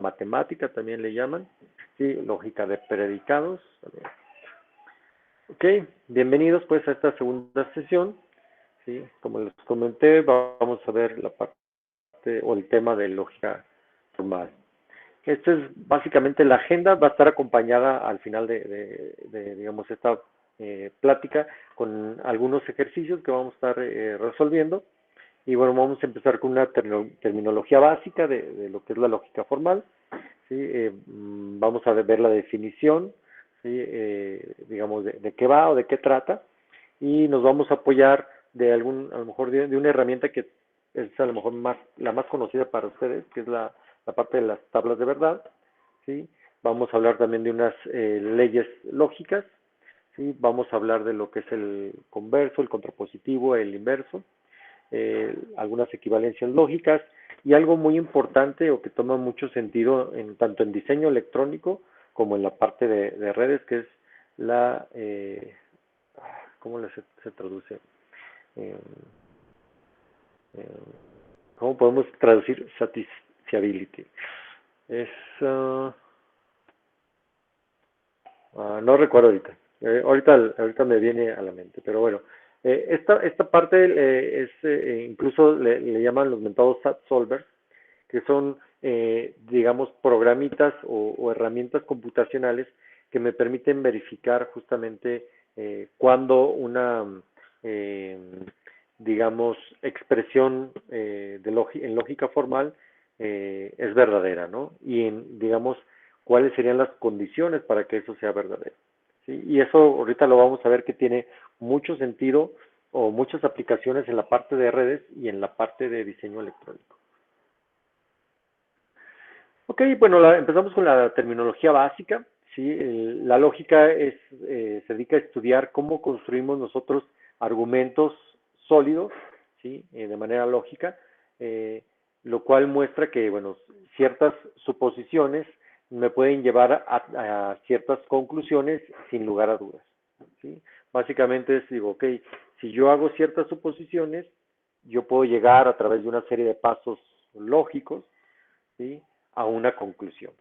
matemática también le llaman, ¿sí? Lógica de predicados. Ok, bienvenidos pues a esta segunda sesión, ¿sí? Como les comenté, vamos a ver la parte o el tema de lógica formal. Esta es básicamente la agenda, va a estar acompañada al final de digamos, esta plática con algunos ejercicios que vamos a estar resolviendo. Y bueno, vamos a empezar con una terminología básica de lo que es la lógica formal, ¿sí? Vamos a ver la definición, ¿sí? Digamos, de qué va o de qué trata, y nos vamos a apoyar de a lo mejor de una herramienta que es a lo mejor la más conocida para ustedes, que es la parte de las tablas de verdad, ¿sí? Vamos a hablar también de unas leyes lógicas, ¿sí? Vamos a hablar de lo que es el converso, el contrapositivo, el inverso, algunas equivalencias lógicas, y algo muy importante o que toma mucho sentido tanto en diseño electrónico como en la parte de redes, que es la, ¿cómo se traduce? Eh, eh, ¿Cómo podemos traducir satisfiability? Es, no recuerdo ahorita. Ahorita me viene a la mente, pero bueno. Esta parte incluso le llaman los mentados SAT solvers, que son, digamos, programitas o herramientas computacionales que me permiten verificar justamente cuando una, eh, digamos, expresión en lógica formal es verdadera, ¿no? Y digamos, cuáles serían las condiciones para que eso sea verdadero, ¿sí? Y eso ahorita lo vamos a ver que tiene mucho sentido o muchas aplicaciones en la parte de redes y en la parte de diseño electrónico. Ok, bueno, empezamos con la terminología básica, ¿sí? La lógica se dedica a estudiar cómo construimos nosotros argumentos sólidos, ¿sí? De manera lógica, lo cual muestra que, bueno, ciertas suposiciones me pueden llevar a ciertas conclusiones sin lugar a dudas, ¿sí? Básicamente digo, ok, si yo hago ciertas suposiciones, yo puedo llegar a través de una serie de pasos lógicos, ¿sí? A una conclusión.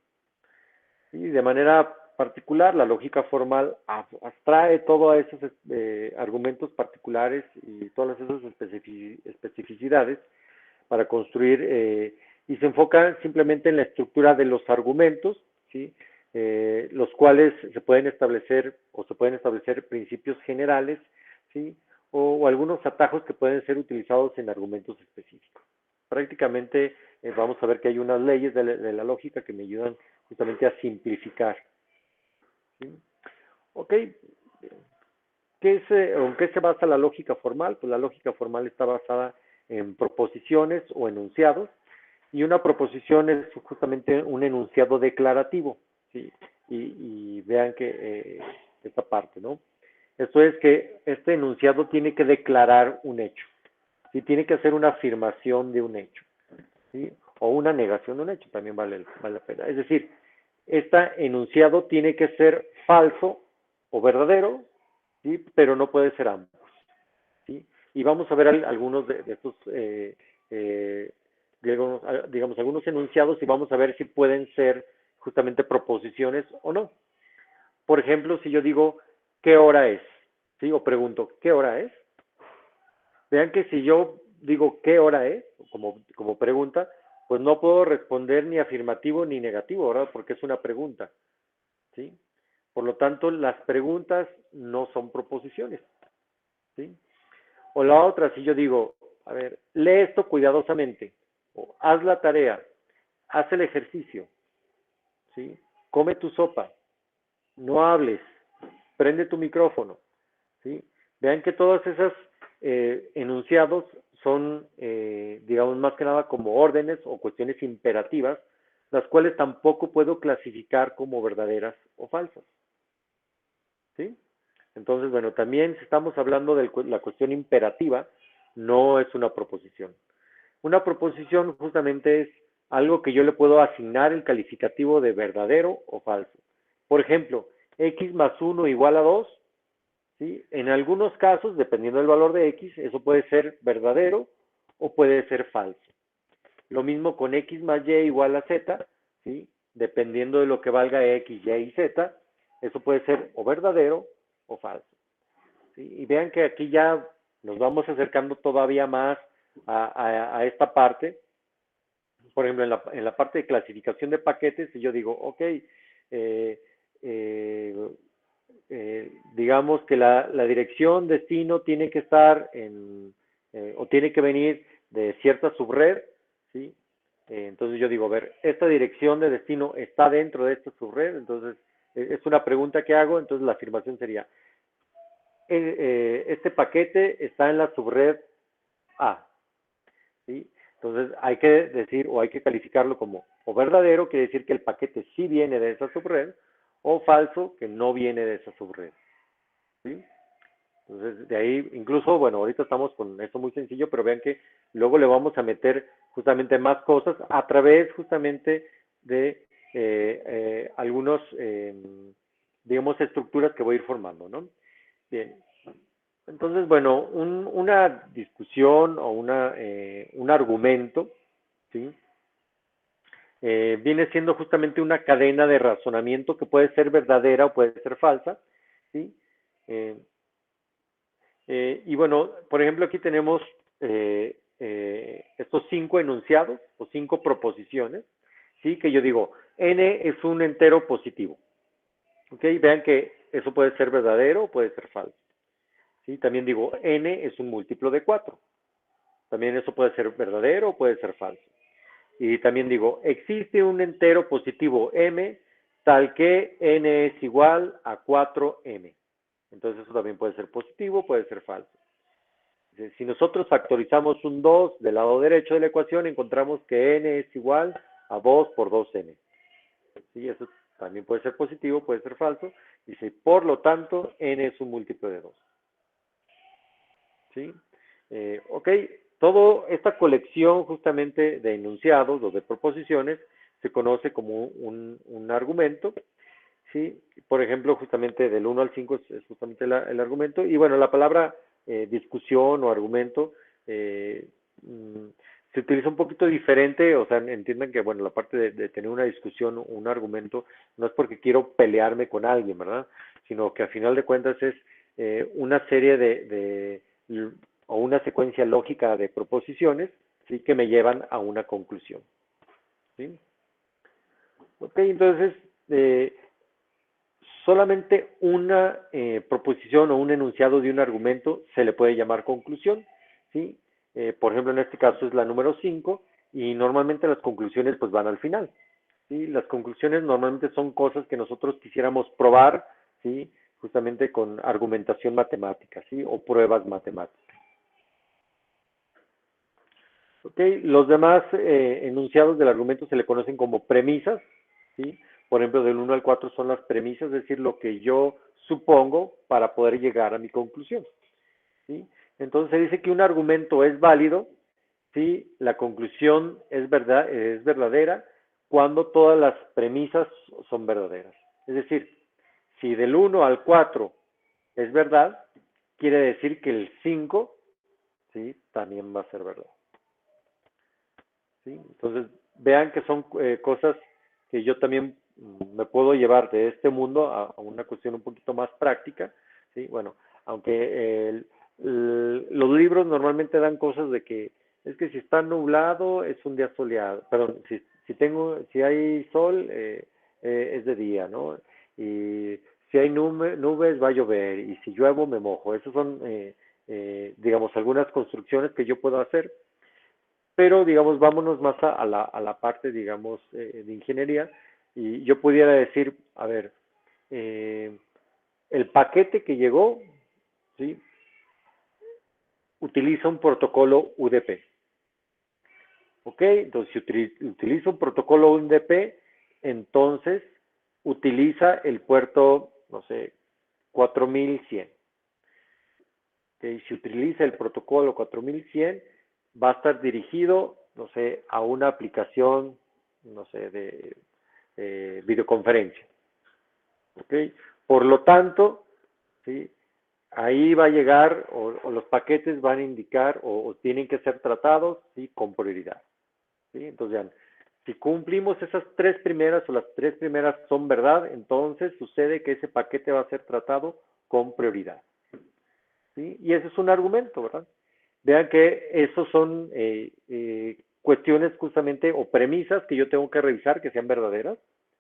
Y de manera particular, la lógica formal abstrae todos esos argumentos particulares y todas esas especificidades para construir y se enfoca simplemente en la estructura de los argumentos, ¿sí? Los cuales se pueden establecer principios generales, ¿sí? O algunos atajos que pueden ser utilizados en argumentos específicos. Prácticamente vamos a ver que hay unas leyes de la lógica que me ayudan justamente a simplificar, ¿sí? Ok, ¿en qué se basa la lógica formal? Pues la lógica formal está basada en proposiciones o enunciados, y una proposición es justamente un enunciado declarativo, ¿sí? Y vean que esta parte, ¿no? Esto es que este enunciado tiene que declarar un hecho, ¿sí? Tiene que hacer una afirmación de un hecho, ¿sí? O una negación de un hecho, también vale la pena. Es decir, este enunciado tiene que ser falso o verdadero, ¿sí? Pero no puede ser ambos, ¿sí? Y vamos a ver algunos de estos, digamos, algunos enunciados, y vamos a ver si pueden ser justamente proposiciones o no. Por ejemplo, si yo digo, ¿qué hora es? ¿Sí? O pregunto, ¿qué hora es? Vean que si yo digo, ¿qué hora es? Como pregunta, pues no puedo responder ni afirmativo ni negativo, ¿verdad? Porque es una pregunta, ¿sí? Por lo tanto, las preguntas no son proposiciones, ¿sí? O la otra, si yo digo, a ver, lee esto cuidadosamente, o haz la tarea, haz el ejercicio, ¿sí? Come tu sopa, no hables, prende tu micrófono, ¿sí? Vean que todas esas enunciados son, digamos, más que nada como órdenes o cuestiones imperativas, las cuales tampoco puedo clasificar como verdaderas o falsas, ¿sí? Entonces, bueno, también si estamos hablando de la cuestión imperativa, no es una proposición. Una proposición justamente es algo que yo le puedo asignar el calificativo de verdadero o falso. Por ejemplo, x más 1 igual a 2, ¿sí? En algunos casos, dependiendo del valor de x, eso puede ser verdadero o puede ser falso. Lo mismo con x más y igual a z, ¿sí? Dependiendo de lo que valga X, Y y Z, eso puede ser o verdadero o falso, ¿sí? Y vean que aquí ya nos vamos acercando todavía más a esta parte. Por ejemplo, en la parte de clasificación de paquetes, si yo digo, ok, eh, eh, digamos que la dirección destino tiene que estar o tiene que venir de cierta subred, ¿sí? Entonces yo digo, a ver, esta dirección de destino está dentro de esta subred, entonces es una pregunta que hago, entonces la afirmación sería, este paquete está en la subred A, ¿sí? Entonces hay que decir o hay que calificarlo como o verdadero, quiere decir que el paquete sí viene de esa subred, o falso, que no viene de esa subred, ¿sí? Entonces, de ahí, incluso, bueno, ahorita estamos con esto muy sencillo, pero vean que luego le vamos a meter justamente más cosas a través justamente de algunos, digamos, estructuras que voy a ir formando, ¿no? Bien, entonces, bueno, una discusión o un argumento, ¿sí? Viene siendo justamente una cadena de razonamiento que puede ser verdadera o puede ser falsa, ¿sí? Eh, y bueno, por ejemplo, aquí tenemos estos 5 enunciados o 5 proposiciones, ¿sí? Que yo digo, n es un entero positivo, ¿ok? Vean que eso puede ser verdadero o puede ser falso, ¿sí? También digo, n es un múltiplo de 4, también eso puede ser verdadero o puede ser falso. Y también digo, existe un entero positivo m tal que n es igual a 4m. Entonces eso también puede ser positivo, puede ser falso. Si nosotros factorizamos un 2 del lado derecho de la ecuación, encontramos que n es igual a 2 por 2n. ¿Sí? Eso también puede ser positivo, puede ser falso. Dice, por lo tanto, n es un múltiplo de 2. ¿Sí? Ok, toda esta colección justamente de enunciados o de proposiciones se conoce como un argumento. ¿Sí? Por ejemplo, justamente del 1 al 5 es justamente el argumento. Y bueno, la palabra discusión o argumento eh, mm, se utiliza un poquito diferente, o sea, entiendan que, bueno, la parte de tener una discusión, un argumento, no es porque quiero pelearme con alguien, ¿verdad? Sino que a final de cuentas es una serie o una secuencia lógica de proposiciones, ¿sí? Que me llevan a una conclusión, ¿sí? Ok, entonces, solamente una proposición o un enunciado de un argumento se le puede llamar conclusión, ¿sí? Por ejemplo, en este caso es la número 5 y normalmente las conclusiones pues van al final, ¿sí? Las conclusiones normalmente son cosas que nosotros quisiéramos probar, ¿sí? Justamente con argumentación matemática, ¿sí? O pruebas matemáticas. ¿Ok? Los demás enunciados del argumento se le conocen como premisas, ¿sí? Por ejemplo, del 1 al 4 son las premisas, es decir, lo que yo supongo para poder llegar a mi conclusión, ¿sí? Entonces se dice que un argumento es válido si la conclusión es verdadera cuando todas las premisas son verdaderas. Es decir, si del 1 al 4 es verdad, quiere decir que el 5, ¿sí? También va a ser verdad. ¿Sí? Entonces, vean que son cosas que yo también me puedo llevar de este mundo a una cuestión un poquito más práctica, ¿sí? Bueno, aunque los libros normalmente dan cosas de que es que si está nublado es un día soleado, perdón, si hay sol es de día, ¿no? Y si hay nubes va a llover y si lluevo me mojo. Esas son, digamos, algunas construcciones que yo puedo hacer, pero digamos, vámonos más a la parte, digamos, de ingeniería, y yo pudiera decir, a ver, eh, el paquete que llegó, ¿sí? Utiliza un protocolo UDP, ¿ok? Entonces, si utiliza un protocolo UDP, entonces utiliza el puerto, no sé, 4100. ¿Okay? Si utiliza el protocolo 4100, va a estar dirigido, no sé, a una aplicación, no sé, de videoconferencia. ¿Ok? Por lo tanto, ¿sí? Ahí va a llegar, o los paquetes van a indicar, o tienen que ser tratados, ¿sí? Con prioridad. ¿Sí? Entonces, vean, Si cumplimos esas tres primeras o las tres primeras son verdad, entonces sucede que ese paquete va a ser tratado con prioridad. ¿Sí? Y ese es un argumento, ¿verdad? Vean que esos son cuestiones justamente o premisas que yo tengo que revisar que sean verdaderas.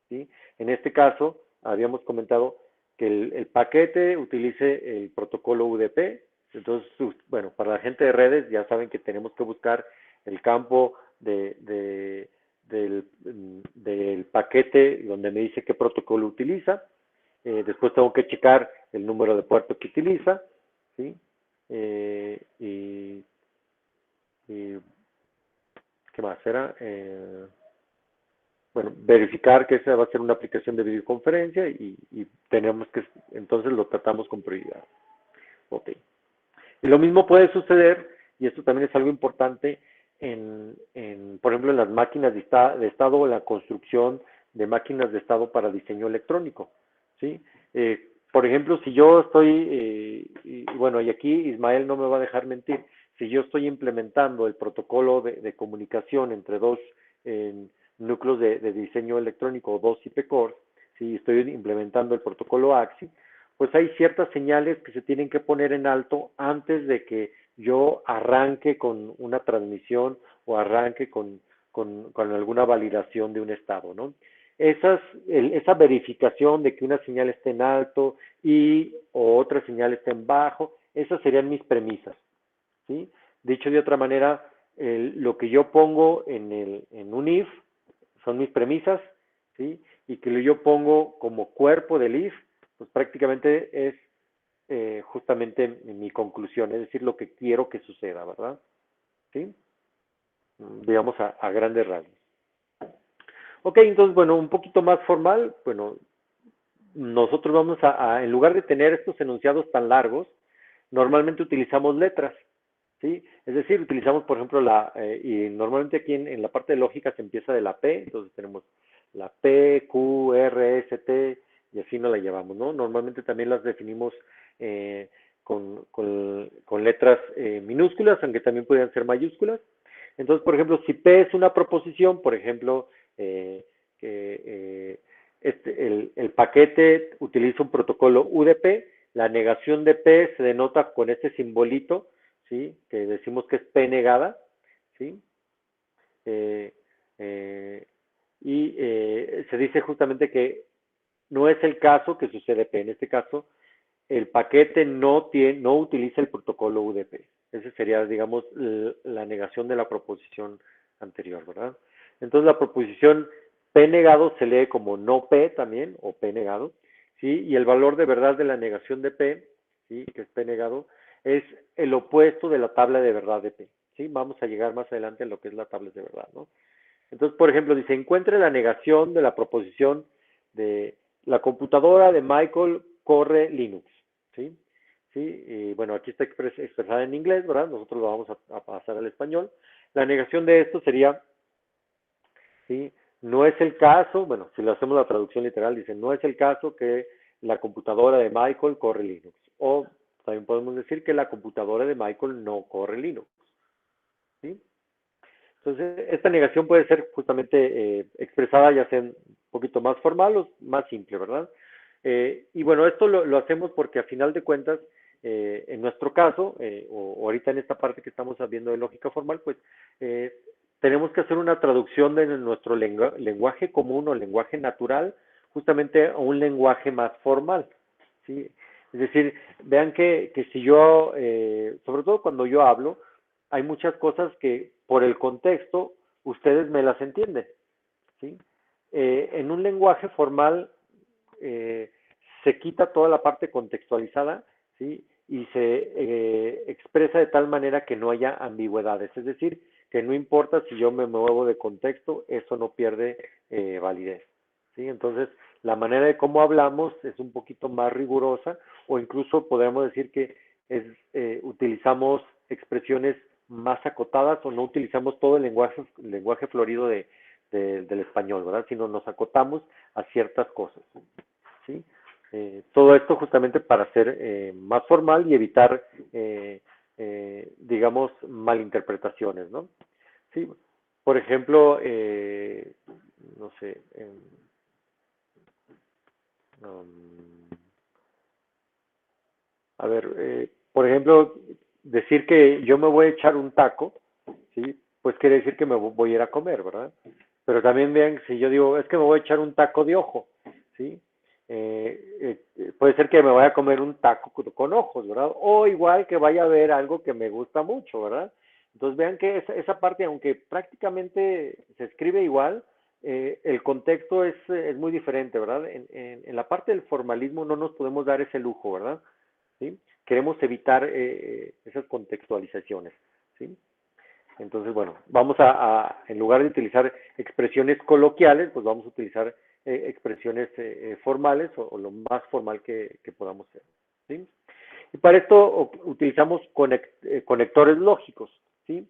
¿Sí? En este caso, habíamos comentado que el paquete utilice el protocolo UDP. Entonces, bueno, para la gente de redes ya saben que tenemos que buscar el campo del paquete donde me dice qué protocolo utiliza. Después tengo que checar el número de puerto que utiliza. ¿Sí? Eh, y, y, ¿qué más era? Bueno, verificar que esa va a ser una aplicación de videoconferencia y tenemos que, entonces lo tratamos con prioridad. Ok. Y lo mismo puede suceder, y esto también es algo importante, por ejemplo, en las máquinas de estado o en la construcción de máquinas de estado para diseño electrónico. ¿Sí? Por ejemplo, si yo estoy, bueno, y aquí Ismael no me va a dejar mentir, si yo estoy implementando el protocolo de comunicación entre dos núcleos de diseño electrónico o dos IP cores, si estoy implementando el protocolo AXI, pues hay ciertas señales que se tienen que poner en alto antes de que yo arranque con una transmisión o arranque con alguna validación de un estado, ¿no? Esa verificación de que una señal esté en alto y o otra señal esté en bajo, esas serían mis premisas, ¿sí? Dicho de otra manera, lo que yo pongo en un if son mis premisas, ¿sí? Y que lo yo pongo como cuerpo del if, pues prácticamente es justamente mi conclusión, es decir, lo que quiero que suceda, ¿verdad? ¿Sí? Digamos a grandes rasgos. Ok, entonces, bueno, un poquito más formal, bueno, nosotros vamos en lugar de tener estos enunciados tan largos, normalmente utilizamos letras, ¿sí? Es decir, utilizamos, por ejemplo, y normalmente aquí en la parte de lógica se empieza de la P, entonces tenemos la P, Q, R, S, T, y así nos la llevamos, ¿no? Normalmente también las definimos con letras minúsculas, aunque también podrían ser mayúsculas. Entonces, por ejemplo, si P es una proposición, por ejemplo, el paquete utiliza un protocolo UDP, la negación de P se denota con este simbolito, ¿sí? Que decimos que es P negada, ¿sí? Eh, eh, se dice justamente que no es el caso que sucede P. En este caso, el paquete no utiliza el protocolo UDP. Esa sería, digamos, la negación de la proposición anterior, ¿verdad? Entonces, la proposición P negado se lee como no P también, o P negado, ¿sí? Y el valor de verdad de la negación de P, ¿sí? Que es P negado, es el opuesto de la tabla de verdad de P, ¿sí? Vamos a llegar más adelante a lo que es la tabla de verdad, ¿no? Entonces, por ejemplo, dice, encuentre la negación de la proposición de la computadora de Michael corre Linux, ¿sí? ¿Sí? Y bueno, aquí está expresada en inglés, ¿verdad? Nosotros lo vamos a pasar al español. La negación de esto sería, ¿sí? No es el caso, bueno, si lo hacemos la traducción literal, dice, no es el caso que la computadora de Michael corre Linux. O también podemos decir que la computadora de Michael no corre Linux, ¿sí? Entonces, esta negación puede ser justamente expresada ya sea un poquito más formal o más simple, ¿verdad? Y bueno, esto lo hacemos porque a final de cuentas, en nuestro caso, o ahorita en esta parte que estamos viendo de lógica formal, pues eh, tenemos que hacer una traducción de nuestro lenguaje común o lenguaje natural justamente a un lenguaje más formal, ¿sí? Es decir, vean que si yo, sobre todo cuando yo hablo, hay muchas cosas que por el contexto ustedes me las entienden, ¿sí? En un lenguaje formal eh, se quita toda la parte contextualizada, ¿sí? Y se expresa de tal manera que no haya ambigüedades, es decir, que no importa si yo me muevo de contexto, eso no pierde validez, ¿sí? Entonces, la manera de cómo hablamos es un poquito más rigurosa o incluso podríamos decir que utilizamos expresiones más acotadas o no utilizamos todo el lenguaje florido del español, ¿verdad? Sino nos acotamos a ciertas cosas, ¿sí? Todo esto justamente para ser más formal y evitar, digamos, malinterpretaciones, ¿no? ¿Sí? por ejemplo, no sé, um, a ver, por ejemplo, decir que yo me voy a echar un taco, ¿sí? Pues quiere decir que me voy a ir a comer, ¿verdad? Pero también vean, si yo digo, es que me voy a echar un taco de ojo, ¿sí? Puede ser que me vaya a comer un taco con ojos, ¿verdad? O igual que vaya a ver algo que me gusta mucho, ¿verdad? Entonces vean que esa parte, aunque prácticamente se escribe igual, el contexto es muy diferente, ¿verdad? En la parte del formalismo no nos podemos dar ese lujo, ¿verdad? ¿Sí? Queremos evitar esas contextualizaciones, ¿sí? Entonces, bueno, vamos en lugar de utilizar expresiones coloquiales, pues vamos a utilizar expresiones formales o lo más formal que podamos ser, ¿sí? Y para esto utilizamos conectores lógicos, ¿sí?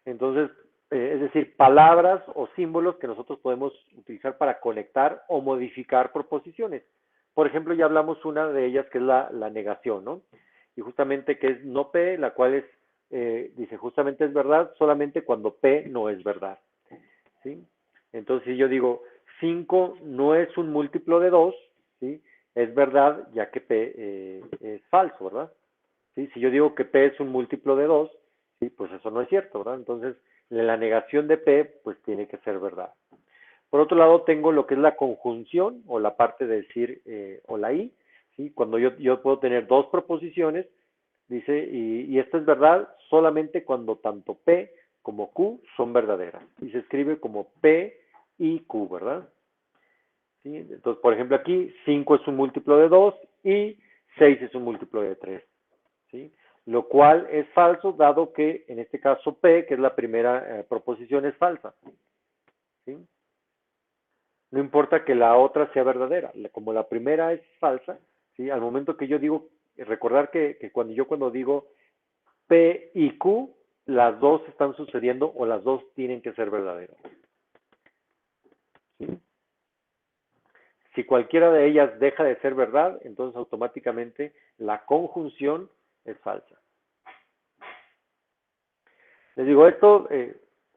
Entonces, es decir, palabras o símbolos que nosotros podemos utilizar para conectar o modificar proposiciones. Por ejemplo, ya hablamos una de ellas que es la negación, ¿no? Y justamente que es no P, la cual es, dice, justamente es verdad solamente cuando P no es verdad, ¿sí? Entonces, si yo digo 5 no es un múltiplo de 2, ¿sí? Es verdad ya que P es falso, ¿verdad? ¿Sí? Si yo digo que P es un múltiplo de 2, ¿sí? Pues eso no es cierto, ¿verdad? Entonces, la negación de P, pues tiene que ser verdad. Por otro lado, tengo lo que es la conjunción o la parte de decir o la I, ¿sí? Cuando yo puedo tener dos proposiciones, dice, y esto es verdad solamente cuando tanto P como Q son verdaderas. Y se escribe como P y Q, ¿verdad? ¿Sí? Entonces, por ejemplo, aquí 5 es un múltiplo de 2 y 6 es un múltiplo de 3. ¿Sí? Lo cual es falso, dado que en este caso P, que es la primera proposición, es falsa. ¿Sí? No importa que la otra sea verdadera, como la primera es falsa, ¿sí? Al momento que yo digo, recordar que cuando digo P y Q, las dos están sucediendo o las dos tienen que ser verdaderas. ¿Sí? Si cualquiera de ellas deja de ser verdad, entonces automáticamente la conjunción es falsa. Les digo, esto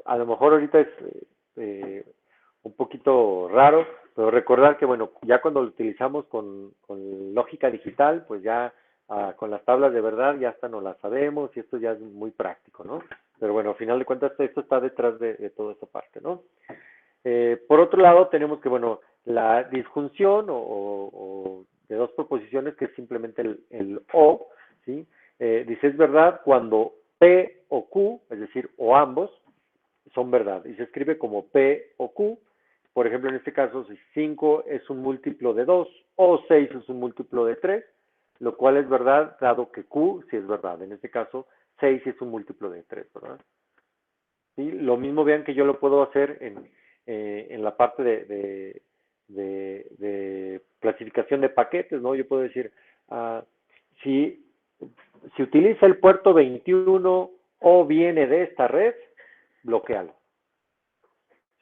a lo mejor ahorita es un poquito raro, pero recordar que, bueno, ya cuando lo utilizamos con lógica digital, pues ya con las tablas de verdad ya hasta no las sabemos y esto ya es muy práctico, ¿no? Pero bueno, al final de cuentas esto está detrás de toda esta parte, ¿no? Por otro lado, tenemos que, bueno, la disjunción o de dos proposiciones, que es simplemente el o, ¿sí? Dice es verdad cuando P o Q, es decir, o ambos, son verdad. Y se escribe como P o Q. Por ejemplo, en este caso, si 5 es un múltiplo de 2 o 6 es un múltiplo de 3, lo cual es verdad, dado que Q sí es verdad. En este caso, 6 es un múltiplo de 3, ¿verdad? ¿Sí? Lo mismo vean que yo lo puedo hacer en la parte de clasificación de paquetes, ¿no? Yo puedo decir, uh, si, si utiliza el puerto 21 o viene de esta red, bloquealo.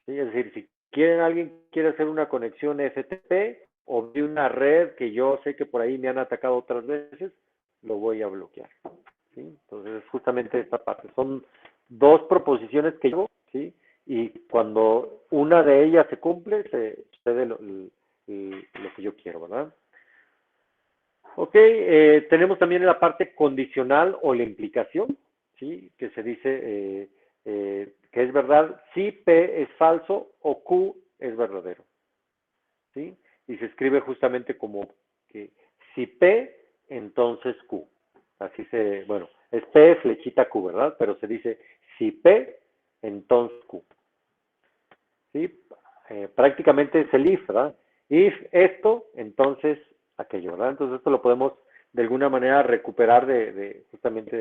¿Sí? Es decir, si alguien quiere hacer una conexión FTP o de una red que yo sé que por ahí me han atacado otras veces, lo voy a bloquear. ¿Sí? Entonces, justamente esta parte. Son dos proposiciones que llevo, ¿sí? Y cuando una de ellas se cumple, se sucede lo que yo quiero, ¿verdad? Ok, tenemos también la parte condicional o la implicación, ¿sí? Que se dice que es verdad si P es falso o Q es verdadero, ¿sí? Y se escribe justamente como que si P, entonces Q. Así bueno, es P flechita Q, ¿verdad? Pero se dice si P, entonces Q. ¿Sí? Prácticamente es el if, ¿verdad? If esto, entonces aquello, ¿verdad? Entonces esto lo podemos de alguna manera recuperar justamente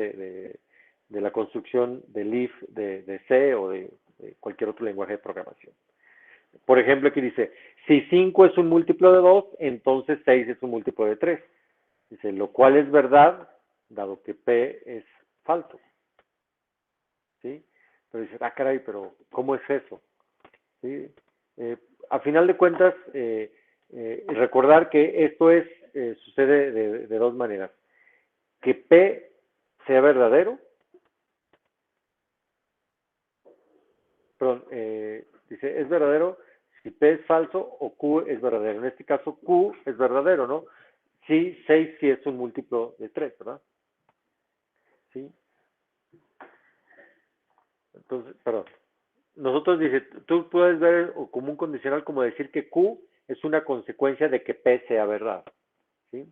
de la construcción del if de C o de cualquier otro lenguaje de programación. Por ejemplo, aquí dice, si 5 es un múltiplo de 2, entonces 6 es un múltiplo de 3. Dice, lo cual es verdad, dado que P es falso. ¿Sí? Pero dice, caray, pero ¿cómo es eso? ¿Sí? A final de cuentas, recordar que esto sucede de dos maneras. Que P sea verdadero perdón, dice, es verdadero si P es falso o Q es verdadero. En este caso, Q es verdadero, ¿no? Sí, 6 sí es un múltiplo de 3, ¿verdad? Sí. Entonces, perdón. Nosotros, dice, tú puedes ver como un condicional como decir que Q es una consecuencia de que P sea verdad, ¿sí?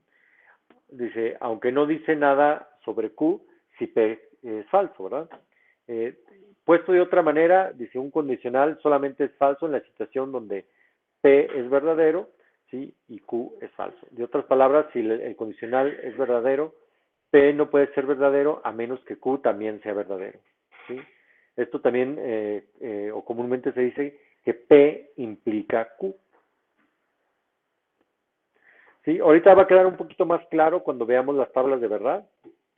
Dice, aunque no dice nada sobre Q, si P es falso, ¿verdad? Eh, Puesto de otra manera, dice, un condicional solamente es falso en la situación donde P es verdadero, ¿sí? Y Q es falso. De otras palabras, si el condicional es verdadero, P no puede ser verdadero a menos que Q también sea verdadero, ¿sí? Esto también, o comúnmente se dice que P implica Q. ¿Sí? Ahorita va a quedar un poquito más claro cuando veamos las tablas de verdad,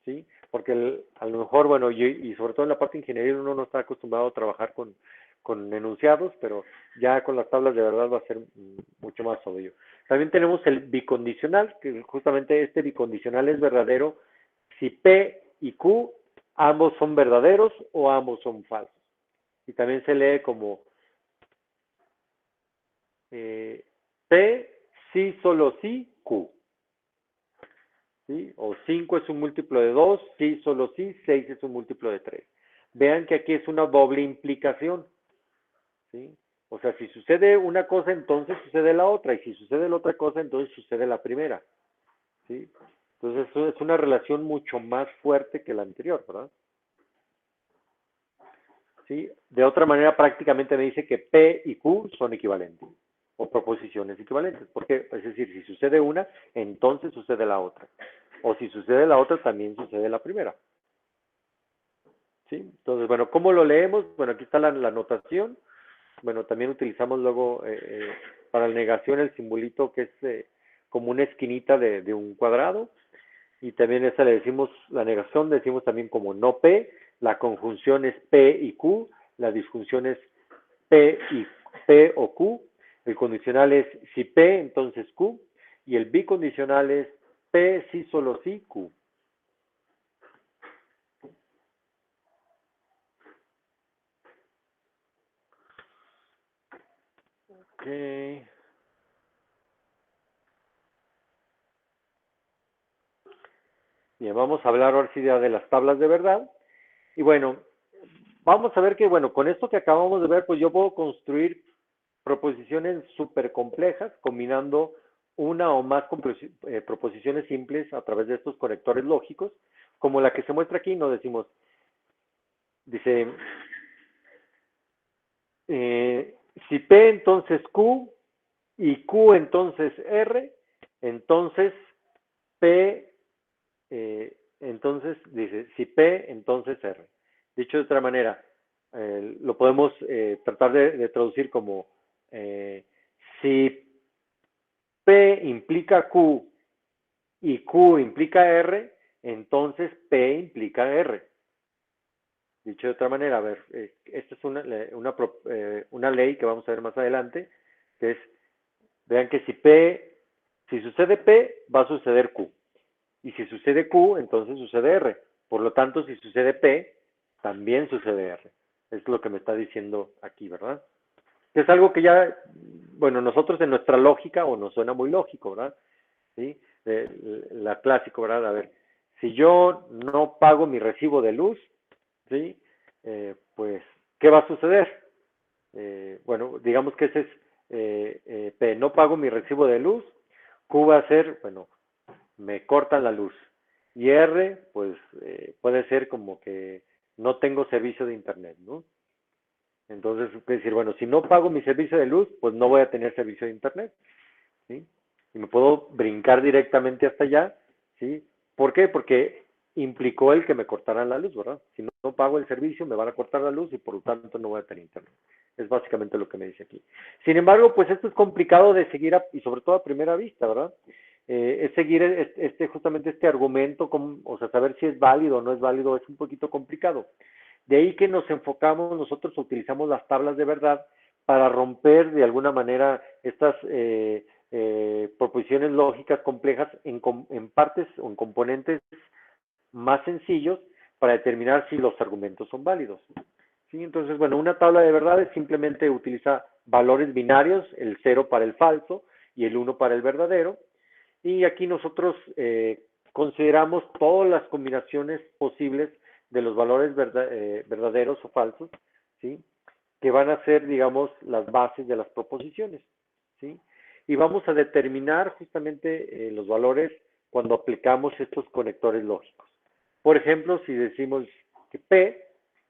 ¿sí? Porque a lo mejor, bueno, y sobre todo en la parte de ingeniería uno no está acostumbrado a trabajar con enunciados, pero ya con las tablas de verdad va a ser mucho más obvio. También tenemos el bicondicional, que justamente este bicondicional es verdadero si P y Q ambos son verdaderos o ambos son falsos. Y también se lee como P sí, solo sí, Q. ¿Sí? O 5 es un múltiplo de 2, sí, solo sí, 6 es un múltiplo de 3. Vean que aquí es una doble implicación, ¿sí? O sea, si sucede una cosa, entonces sucede la otra, y si sucede la otra cosa, entonces sucede la primera, ¿sí? Entonces eso es una relación mucho más fuerte que la anterior, ¿verdad? ¿Sí? De otra manera, prácticamente me dice que P y Q son equivalentes, o proposiciones equivalentes, porque, es decir, si sucede una, entonces sucede la otra, o si sucede la otra, también sucede la primera. ¿Sí? Entonces, bueno, ¿cómo lo leemos? Bueno, aquí está la notación. Bueno, también utilizamos luego para la negación el simbolito que es como una esquinita de un cuadrado. Y también esa le decimos, la negación decimos también como no P. La conjunción es P y Q. La disjunción es P y P o Q. El condicional es si P, entonces Q. Y el bicondicional es P, sí, solo sí, Q. Ok. Bien, vamos a hablar ahora sí de las tablas de verdad. Y bueno, vamos a ver que, bueno, con esto que acabamos de ver, pues yo puedo construir proposiciones súper complejas combinando una o más proposiciones simples a través de estos conectores lógicos, como la que se muestra aquí, nos decimos, dice, si P entonces Q y Q entonces R, entonces P entonces dice, si P, entonces R. Dicho de otra manera, lo podemos tratar de traducir como si P implica Q y Q implica R, entonces P implica R. Dicho de otra manera, a ver, esta es una ley que vamos a ver más adelante, que es, vean que si sucede P, va a suceder Q. Y si sucede Q, entonces sucede R. Por lo tanto, si sucede P, también sucede R. Es lo que me está diciendo aquí, ¿verdad? Que es algo que ya, bueno, nosotros en nuestra lógica, o nos suena muy lógico, ¿verdad? ¿Sí? La clásico, ¿verdad? A ver, si yo no pago mi recibo de luz, ¿sí? Pues, ¿qué va a suceder? Bueno, digamos que ese es P, no pago mi recibo de luz. Q va a ser, bueno, me cortan la luz. Y R, pues puede ser como que no tengo servicio de internet, ¿no? Entonces, puede decir, bueno, si no pago mi servicio de luz, pues no voy a tener servicio de internet, ¿sí? Y me puedo brincar directamente hasta allá, ¿sí? ¿Por qué? Porque implicó el que me cortaran la luz, ¿verdad? Si no pago el servicio, me van a cortar la luz y por lo tanto no voy a tener internet. Es básicamente lo que me dice aquí. Sin embargo, pues esto es complicado de seguir y sobre todo a primera vista, ¿verdad? Es seguir justamente este argumento, o sea, saber si es válido o no es válido, es un poquito complicado. De ahí que nos enfocamos, nosotros utilizamos las tablas de verdad para romper de alguna manera estas proposiciones lógicas complejas en partes o en componentes más sencillos para determinar si los argumentos son válidos. ¿sí? Entonces, bueno, una tabla de verdades simplemente utiliza valores binarios, el 0 para el falso y el 1 para el verdadero. Y aquí nosotros consideramos todas las combinaciones posibles de los valores verdaderos o falsos, ¿sí? Que van a ser, digamos, las bases de las proposiciones, ¿sí? Y vamos a determinar justamente los valores cuando aplicamos estos conectores lógicos. Por ejemplo, si decimos que P,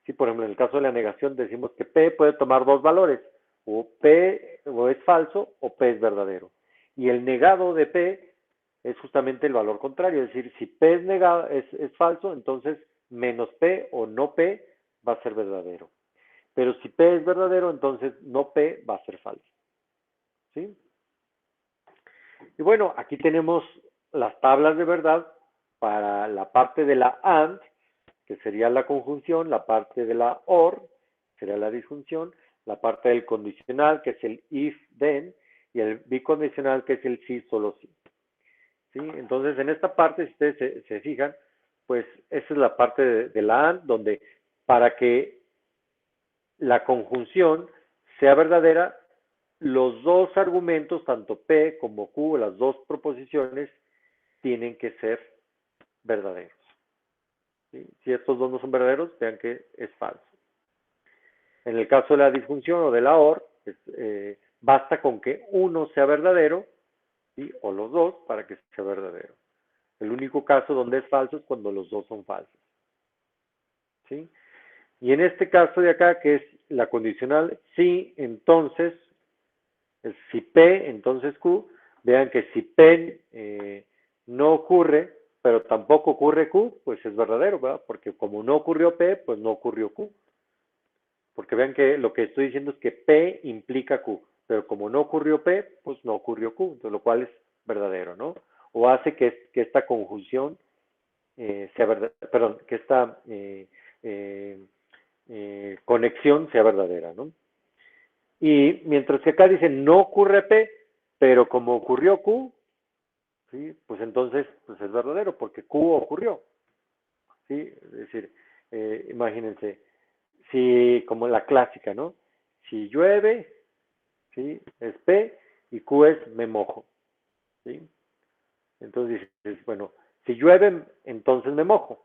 si por ejemplo en el caso de la negación decimos que P puede tomar dos valores, o P o es falso o P es verdadero. Y el negado de P es justamente el valor contrario, es decir, si P es, negado, es falso, entonces menos P o no P va a ser verdadero. Pero si P es verdadero, entonces no P va a ser falso. ¿Sí? Y bueno, aquí tenemos las tablas de verdad para la parte de la AND, que sería la conjunción, la parte de la OR, sería la disjunción, la parte del condicional, que es el if, then, y el bicondicional, que es el sí, solo sí. ¿Sí? Entonces, en esta parte, si ustedes se fijan, pues esa es la parte de la AND, donde para que la conjunción sea verdadera, los dos argumentos, tanto P como Q, las dos proposiciones, tienen que ser verdaderos. ¿Sí? Si estos dos no son verdaderos, vean que es falso. En el caso de la disjunción o de la OR, pues, basta con que uno sea verdadero, ¿sí? O los dos para que sea verdadero. El único caso donde es falso es cuando los dos son falsos. ¿Sí? Y en este caso de acá, que es la condicional, sí, entonces, si P, entonces Q, vean que si P no ocurre, pero tampoco ocurre Q, pues es verdadero, ¿verdad? Porque como no ocurrió P, pues no ocurrió Q. Porque vean que lo que estoy diciendo es que P implica Q, pero como no ocurrió P, pues no ocurrió Q, lo cual es verdadero, ¿no? O hace que esta conjunción sea verdadera, perdón, que esta conexión sea verdadera, ¿no? Y mientras que acá dice no ocurre P, pero como ocurrió Q, ¿sí? Pues entonces pues es verdadero, porque Q ocurrió, ¿sí? Es decir, imagínense, si como la clásica, ¿no? Si llueve, ¿sí? Es P y Q es me mojo, ¿sí? Entonces dices, bueno, si llueve, entonces me mojo.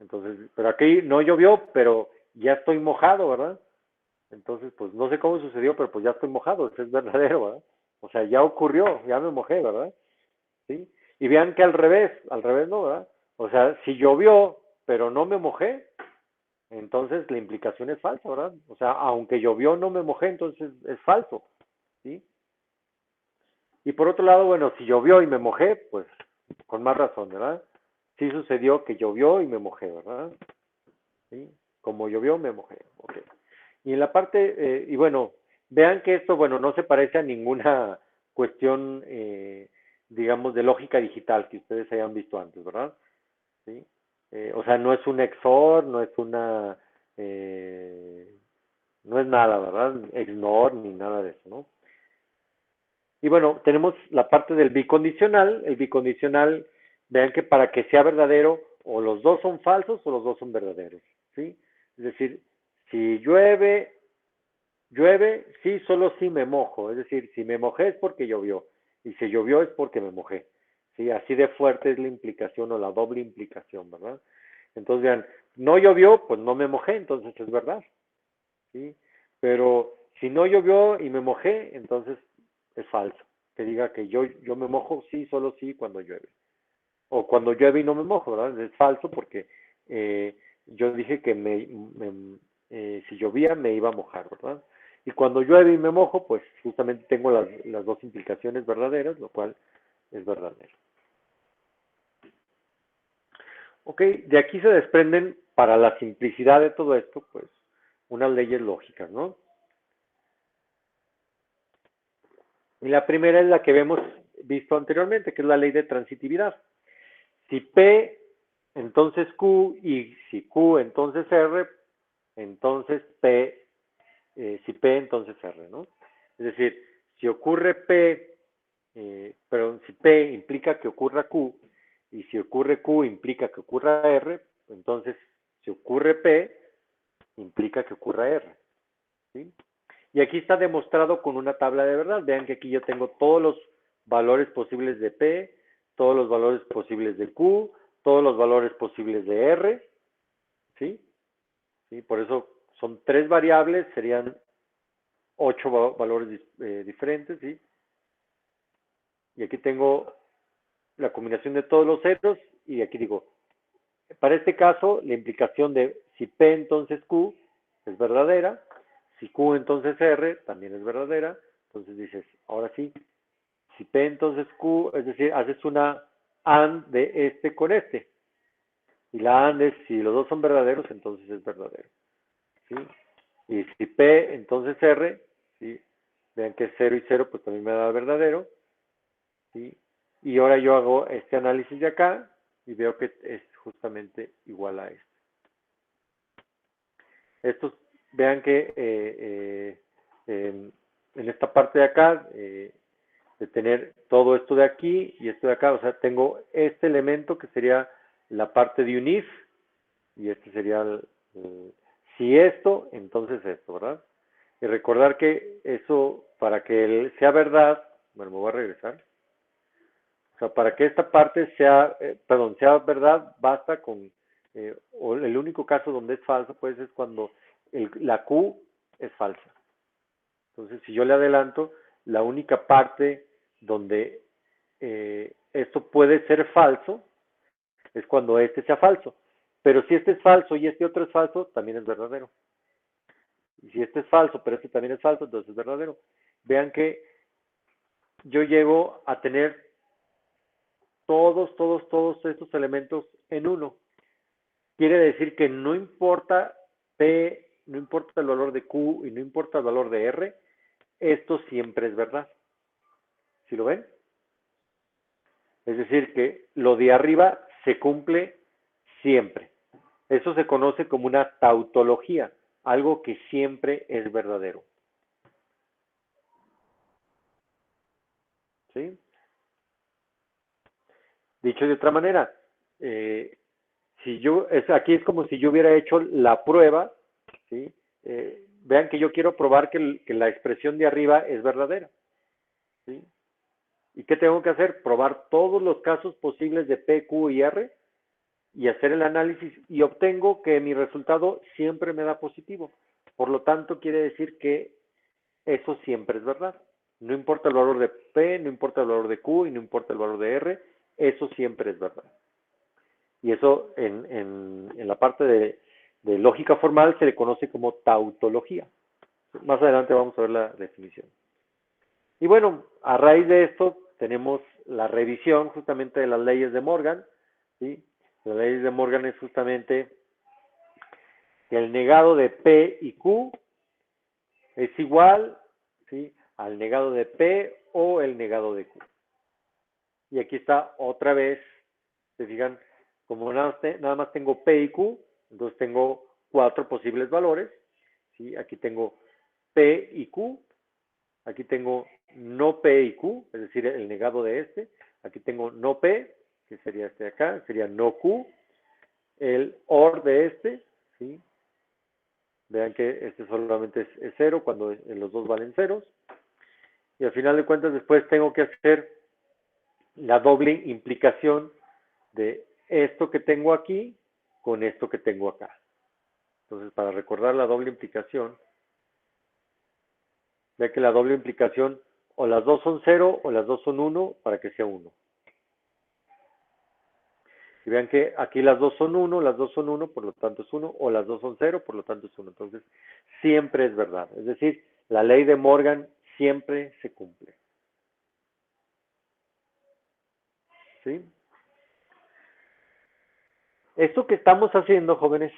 Entonces, pero aquí no llovió, pero ya estoy mojado, ¿verdad? Entonces, pues no sé cómo sucedió, pero pues ya estoy mojado, eso es verdadero, ¿verdad? O sea, ya ocurrió, ya me mojé, ¿verdad? ¿Sí? Y vean que al revés no, ¿verdad? O sea, si llovió, pero no me mojé, entonces la implicación es falsa, ¿verdad? O sea, aunque llovió, no me mojé, entonces es falso, ¿sí? Y por otro lado, bueno, si llovió y me mojé, pues con más razón, ¿verdad? Sí sucedió que llovió y me mojé, ¿verdad? ¿Sí? Como llovió, me mojé, ok. Y en la parte, y bueno, vean que esto, bueno, no se parece a ninguna cuestión, digamos, de lógica digital que ustedes hayan visto antes, ¿verdad? ¿Sí? O sea, no es un XOR, no es una, no es nada, ¿verdad? XNOR ni nada de eso, ¿no? Y bueno, tenemos la parte del bicondicional. El bicondicional, vean que para que sea verdadero, o los dos son falsos o los dos son verdaderos, ¿sí? Es decir, si llueve, sí, solo si me mojo. Es decir, si me mojé es porque llovió. Y si llovió es porque me mojé. ¿Sí? Así de fuerte es la implicación o la doble implicación, ¿verdad? Entonces, vean, no llovió, pues no me mojé, entonces es verdad. ¿Sí? Pero si no llovió y me mojé, entonces es falso. Que diga que yo me mojo, sí, solo sí, cuando llueve. O cuando llueve y no me mojo, ¿verdad? Es falso porque yo dije que si llovía me iba a mojar, ¿verdad? Y cuando llueve y me mojo, pues justamente tengo las dos implicaciones verdaderas, lo cual es verdadero. Ok, de aquí se desprenden, para la simplicidad de todo esto, pues, unas leyes lógicas, ¿no? Y la primera es la que hemos visto anteriormente, que es la ley de transitividad. Si P, entonces Q, y si Q, entonces R, entonces P, si P, entonces R, ¿no? Es decir, si ocurre P, perdón, si P implica que ocurra Q, y si ocurre Q implica que ocurra R, entonces si ocurre P, implica que ocurra R, ¿sí? Y aquí está demostrado con una tabla de verdad. Vean que aquí yo tengo todos los valores posibles de P, todos los valores posibles de Q, todos los valores posibles de R, ¿sí? ¿Sí? Por eso son 3 variables, serían 8 valores diferentes, ¿sí? Y aquí tengo la combinación de todos los ceros, y aquí digo, para este caso, la implicación de si P entonces Q es verdadera, si Q entonces R también es verdadera, entonces dices, ahora sí, si P entonces Q, es decir, haces una AND de este con este, y la AND es, si los dos son verdaderos, entonces es verdadero, ¿sí? Y si P entonces R, ¿sí? Vean que 0 y 0 pues también me da verdadero, ¿sí? Y ahora yo hago este análisis de acá y veo que es justamente igual a esto. Estos, vean que en esta parte de acá, de tener todo esto de aquí y esto de acá, o sea, tengo este elemento que sería la parte de un if, y este sería si esto, entonces esto, ¿verdad? Y recordar que eso, para que sea verdad, bueno, me voy a regresar. O sea, para que esta parte sea, sea verdad, basta con, o el único caso donde es falso, pues es cuando la Q es falsa. Entonces, si yo le adelanto, la única parte donde esto puede ser falso es cuando este sea falso. Pero si este es falso y este otro es falso, también es verdadero. Y si este es falso, pero este también es falso, entonces es verdadero. Vean que yo llego a tener todos estos elementos en uno. Quiere decir que no importa P, no importa el valor de Q y no importa el valor de R, esto siempre es verdad. ¿Sí lo ven? Es decir, que lo de arriba se cumple siempre. Eso se conoce como una tautología, algo que siempre es verdadero. ¿Sí? Dicho de otra manera, si yo, aquí es como si yo hubiera hecho la prueba, ¿sí? Vean que yo quiero probar que la expresión de arriba es verdadera, ¿sí? ¿Y qué tengo que hacer? Probar todos los casos posibles de P, Q y R y hacer el análisis y obtengo que mi resultado siempre me da positivo. Por lo tanto, quiere decir que eso siempre es verdad. No importa el valor de P, no importa el valor de Q y no importa el valor de R, eso siempre es verdad. Y eso en la parte de lógica formal se le conoce como tautología. Más adelante vamos a ver la definición. Y bueno, a raíz de esto tenemos la revisión justamente de las leyes de Morgan, ¿sí? Las leyes de Morgan es justamente que el negado de P y Q es igual, ¿sí?, al negado de P o el negado de Q. Y aquí está otra vez, se fijan, como nada más tengo P y Q, entonces tengo 4 posibles valores, ¿sí? Aquí tengo P y Q, aquí tengo no P y Q, es decir, el negado de este, aquí tengo no P, que sería este de acá, sería no Q, el OR de este, ¿sí? Vean que este solamente es 0 cuando los dos valen ceros, y al final de cuentas después tengo que hacer la doble implicación de esto que tengo aquí con esto que tengo acá. Entonces, para recordar la doble implicación, ya que la doble implicación o las dos son 0 o las dos son 1 para que sea 1. Y vean que aquí las dos son 1, las dos son 1, por lo tanto es 1, o las dos son 0, por lo tanto es 1. Entonces, siempre es verdad. Es decir, la ley de Morgan siempre se cumple. ¿Sí? Esto que estamos haciendo, jóvenes,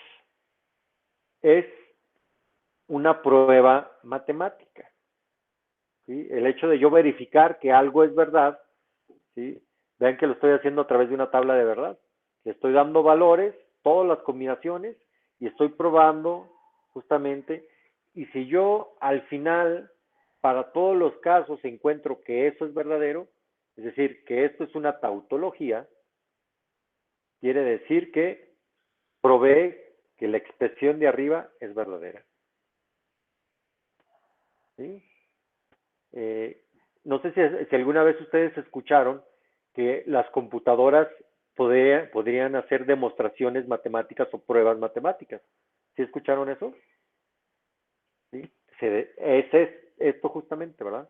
es una prueba matemática. ¿Sí? El hecho de yo verificar que algo es verdad, ¿sí? Vean que lo estoy haciendo a través de una tabla de verdad. Le estoy dando valores, todas las combinaciones, y estoy probando justamente. Y si yo al final, para todos los casos, encuentro que eso es verdadero, es decir, que esto es una tautología, quiere decir que probé que la expresión de arriba es verdadera. ¿Sí? Eh, no sé si alguna vez ustedes escucharon que las computadoras podrían hacer demostraciones matemáticas o pruebas matemáticas. ¿Sí escucharon eso? ¿Sí? Ese es esto justamente, ¿verdad?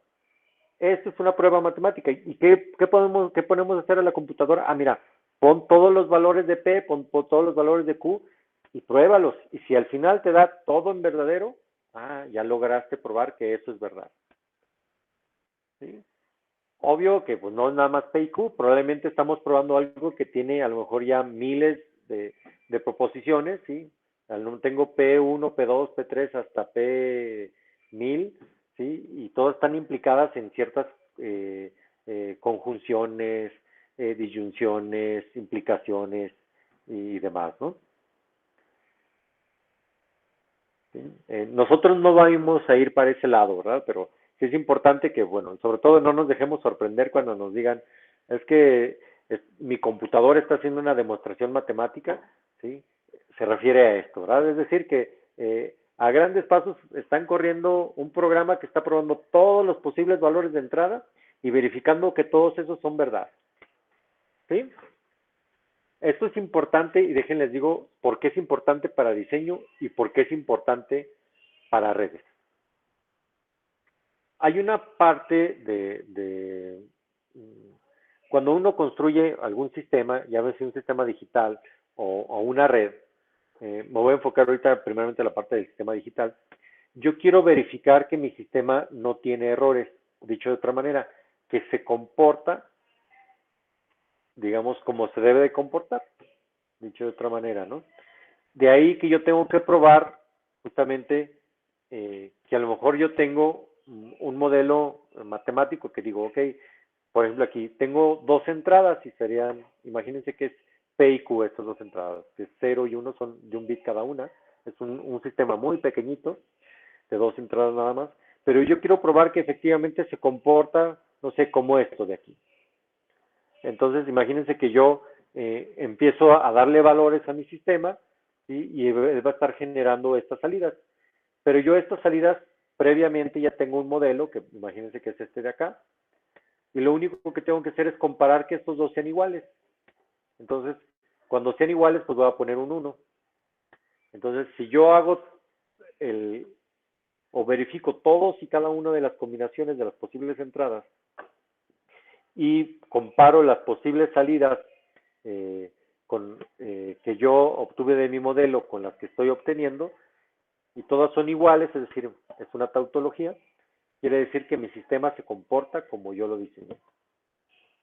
Esto es una prueba matemática. ¿Y qué ponemos a hacer a la computadora? Ah, mira, pon todos los valores de P, pon todos los valores de Q y pruébalos. Y si al final te da todo en verdadero, ya lograste probar que eso es verdad. ¿Sí? Obvio que pues no es nada más P y Q, probablemente estamos probando algo que tiene a lo mejor ya miles de proposiciones, ¿sí? Tengo P1, P2, P3 hasta P1000, ¿sí? Y todas están implicadas en ciertas conjunciones, disyunciones, implicaciones y demás, ¿no? ¿Sí? Nosotros no vamos a ir para ese lado, ¿verdad? Pero sí es importante que, bueno, sobre todo no nos dejemos sorprender cuando nos digan, es que mi computadora está haciendo una demostración matemática, ¿sí? Se refiere a esto, ¿verdad? Es decir, que a grandes pasos están corriendo un programa que está probando todos los posibles valores de entrada y verificando que todos esos son verdad, ¿sí? Esto es importante y déjenles digo por qué es importante para diseño y por qué es importante para redes. Hay una parte cuando uno construye algún sistema, ya sea un sistema digital o una red, me voy a enfocar ahorita primeramente en la parte del sistema digital, yo quiero verificar que mi sistema no tiene errores, dicho de otra manera, que se comporta, digamos, como se debe de comportar, dicho de otra manera, ¿no? De ahí que yo tengo que probar justamente que a lo mejor yo tengo un modelo matemático que digo, ok, por ejemplo aquí tengo dos entradas y serían, imagínense que es P y Q estas dos entradas, que 0 y 1 son de un bit cada una, es un sistema muy pequeñito, de dos entradas nada más, pero yo quiero probar que efectivamente se comporta, no sé, como esto de aquí. Entonces, imagínense que yo empiezo a darle valores a mi sistema, ¿sí? Y él va a estar generando estas salidas. Pero yo estas salidas previamente ya tengo un modelo, que imagínense que es este de acá, y lo único que tengo que hacer es comparar que estos dos sean iguales. Entonces, cuando sean iguales, pues voy a poner un 1. Entonces, si yo hago o verifico todos y cada una de las combinaciones de las posibles entradas y comparo las posibles salidas que yo obtuve de mi modelo con las que estoy obteniendo y todas son iguales, es decir, es una tautología, quiere decir que mi sistema se comporta como yo lo diseñé.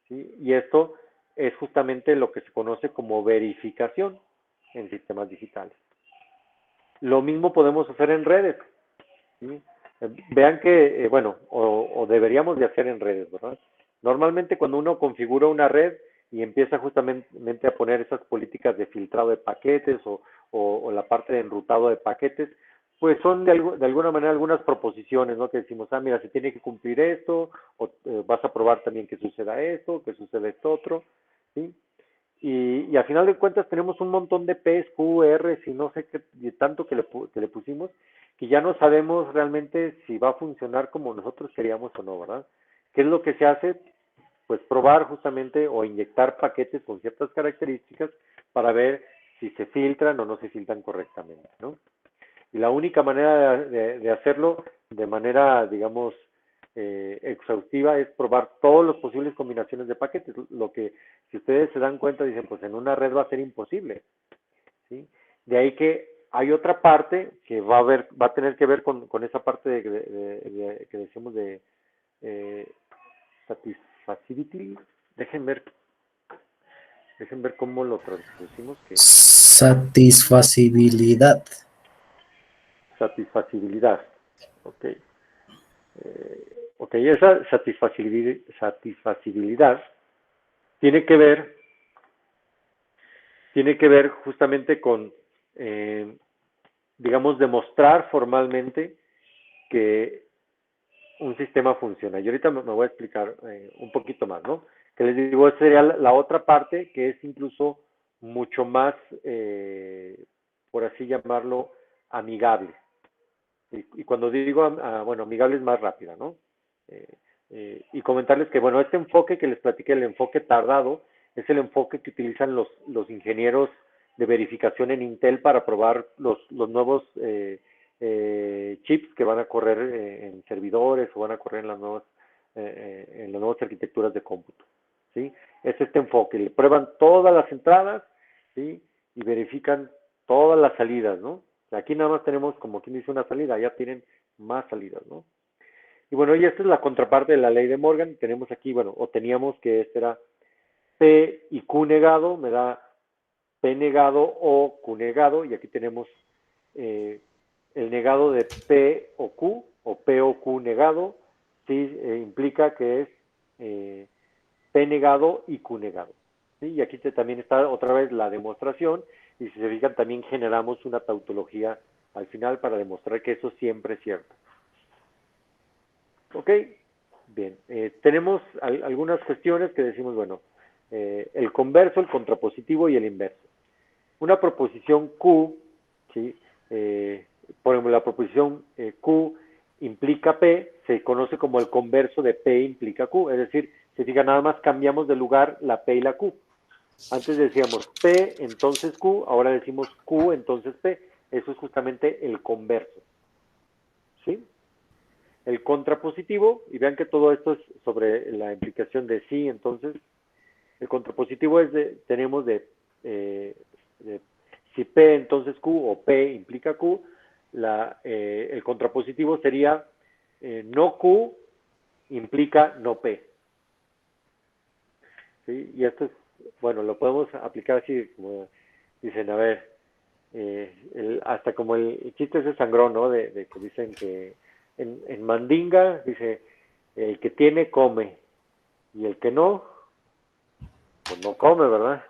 ¿Sí? Y esto es justamente lo que se conoce como verificación en sistemas digitales. Lo mismo podemos hacer en redes. ¿Sí? Vean que, bueno, o deberíamos de hacer en redes, ¿verdad? Normalmente cuando uno configura una red y empieza justamente a poner esas políticas de filtrado de paquetes o la parte de enrutado de paquetes, pues son de alguna manera algunas proposiciones, ¿no? Que decimos, mira, se tiene que cumplir esto, o vas a probar también que suceda esto, que suceda esto otro, ¿sí? Y a final de cuentas tenemos un montón de P's, Q, R's y no sé qué, de tanto que le pusimos, que ya no sabemos realmente si va a funcionar como nosotros queríamos o no, ¿verdad? ¿Qué es lo que se hace? Pues probar justamente o inyectar paquetes con ciertas características para ver si se filtran o no se filtran correctamente, ¿no? Y la única manera de hacerlo de manera, digamos, exhaustiva es probar todas las posibles combinaciones de paquetes, lo que si ustedes se dan cuenta dicen, pues en una red va a ser imposible, ¿sí? De ahí que hay otra parte que va a tener que ver con esa parte que decimos de satisfacility, dejen ver, dejen ver cómo lo traducimos, que Satisfacibilidad. satisfacibilidad, ok. Ok, esa satisfacibilidad tiene que ver, tiene que ver justamente con, eh, digamos, demostrar formalmente que un sistema funciona. Y ahorita me voy a explicar un poquito más, ¿no? Que les digo, esa sería la otra parte que es incluso mucho más por así llamarlo, amigable. Y cuando digo, bueno, amigable es más rápida, ¿no? Eh, y comentarles que, bueno, este enfoque que les platiqué, el enfoque tardado, es el enfoque que utilizan los ingenieros de verificación en Intel para probar los nuevos chips que van a correr en servidores o van a correr en las nuevas arquitecturas de cómputo, ¿sí? Es este enfoque, le prueban todas las entradas, ¿sí? Y verifican todas las salidas, ¿no? Aquí nada más tenemos, como quien dice, una salida, ya tienen más salidas, ¿no? Y bueno, y esta es la contraparte de la ley de Morgan. Tenemos aquí, bueno, o teníamos que este era P y Q negado, me da P negado o Q negado, y aquí tenemos eh, el negado de P o Q, o P o Q negado, sí, implica que es P negado y Q negado. ¿Sí? Y aquí también está otra vez la demostración, y si se fijan también generamos una tautología al final para demostrar que eso siempre es cierto. Ok, bien. Tenemos algunas cuestiones que decimos, bueno, el converso, el contrapositivo y el inverso. Una proposición Q, ¿sí? Por ejemplo, la proposición Q implica P, se conoce como el converso de P implica Q, es decir, se fija, nada más cambiamos de lugar la P y la Q. Antes decíamos P, entonces Q, ahora decimos Q, entonces P. Eso es justamente el converso. ¿Sí? El contrapositivo, y vean que todo esto es sobre la implicación de sí, entonces, el contrapositivo es tenemos de si P entonces Q o P implica Q, el contrapositivo sería no Q implica no P. ¿Sí? Y esto es, bueno, lo podemos aplicar así, como dicen, a ver, hasta como el chiste ese sangrón, ¿no? De que dicen que en Mandinga, dice, el que tiene come, y el que no, pues no come, ¿verdad?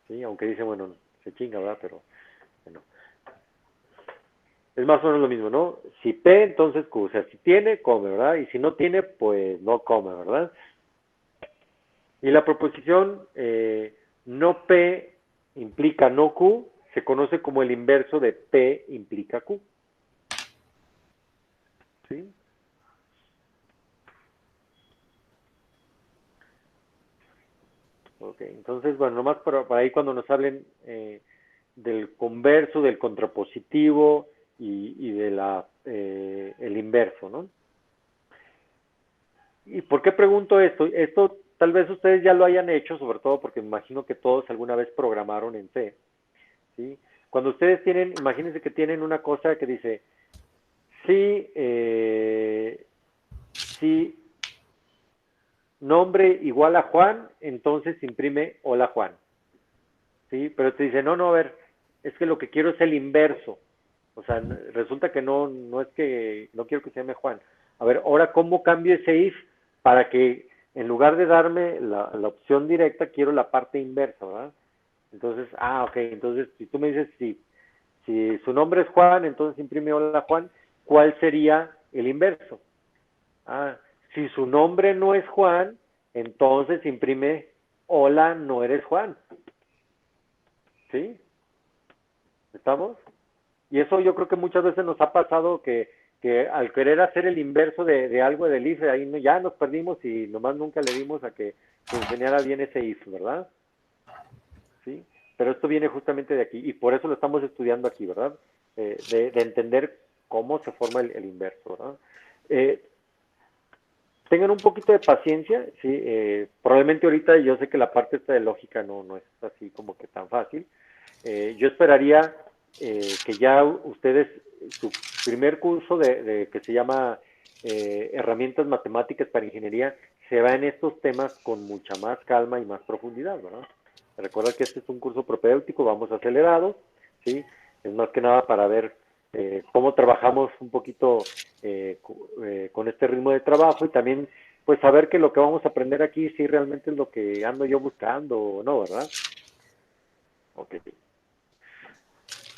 Sí, aunque dice, bueno, se chinga, ¿verdad? Pero, bueno, es más o menos lo mismo, ¿no? Si P, entonces Q, o sea, si tiene, come, ¿verdad? Y si no tiene, pues no come, ¿verdad? Y la proposición no P implica no Q, se conoce como el inverso de P implica Q. ¿Sí? Ok, entonces, bueno, nomás para ahí cuando nos hablen del converso, del contrapositivo y de el inverso, ¿no? ¿Y por qué pregunto esto? Esto tal vez ustedes ya lo hayan hecho, sobre todo porque me imagino que todos alguna vez programaron en C, ¿sí? Cuando ustedes tienen, imagínense que tienen una cosa que dice, sí, si nombre igual a Juan, entonces imprime hola Juan, ¿sí? Pero te dice, no, no, a ver, es que lo que quiero es el inverso. O sea, resulta que no es que no quiero que se llame Juan. A ver, ahora, ¿cómo cambio ese if para que en lugar de darme la opción directa, quiero la parte inversa, ¿verdad? Entonces, ok, entonces si tú me dices si su nombre es Juan, entonces imprime hola Juan, ¿cuál sería el inverso? Ah, si su nombre no es Juan, entonces imprime hola, no eres Juan. ¿Sí? ¿Estamos? Y eso yo creo que muchas veces nos ha pasado que al querer hacer el inverso de algo del if, ahí ya nos perdimos y nomás nunca le dimos a que se enseñara bien ese if, ¿verdad? ¿Sí? Pero esto viene justamente de aquí y por eso lo estamos estudiando aquí, ¿verdad? De entender cómo se forma el inverso, ¿verdad? Eh, Tengan un poquito de paciencia, ¿sí? Probablemente ahorita yo sé que la parte esta de lógica no es así como que tan fácil. Yo esperaría que ya ustedes, su primer curso que se llama Herramientas Matemáticas para Ingeniería, se va en estos temas con mucha más calma y más profundidad, ¿verdad? Recuerda que este es un curso propedéutico, vamos acelerados, ¿sí? Es más que nada para ver cómo trabajamos un poquito con este ritmo de trabajo y también pues saber que lo que vamos a aprender aquí sí realmente es lo que ando yo buscando o no, ¿verdad? Ok.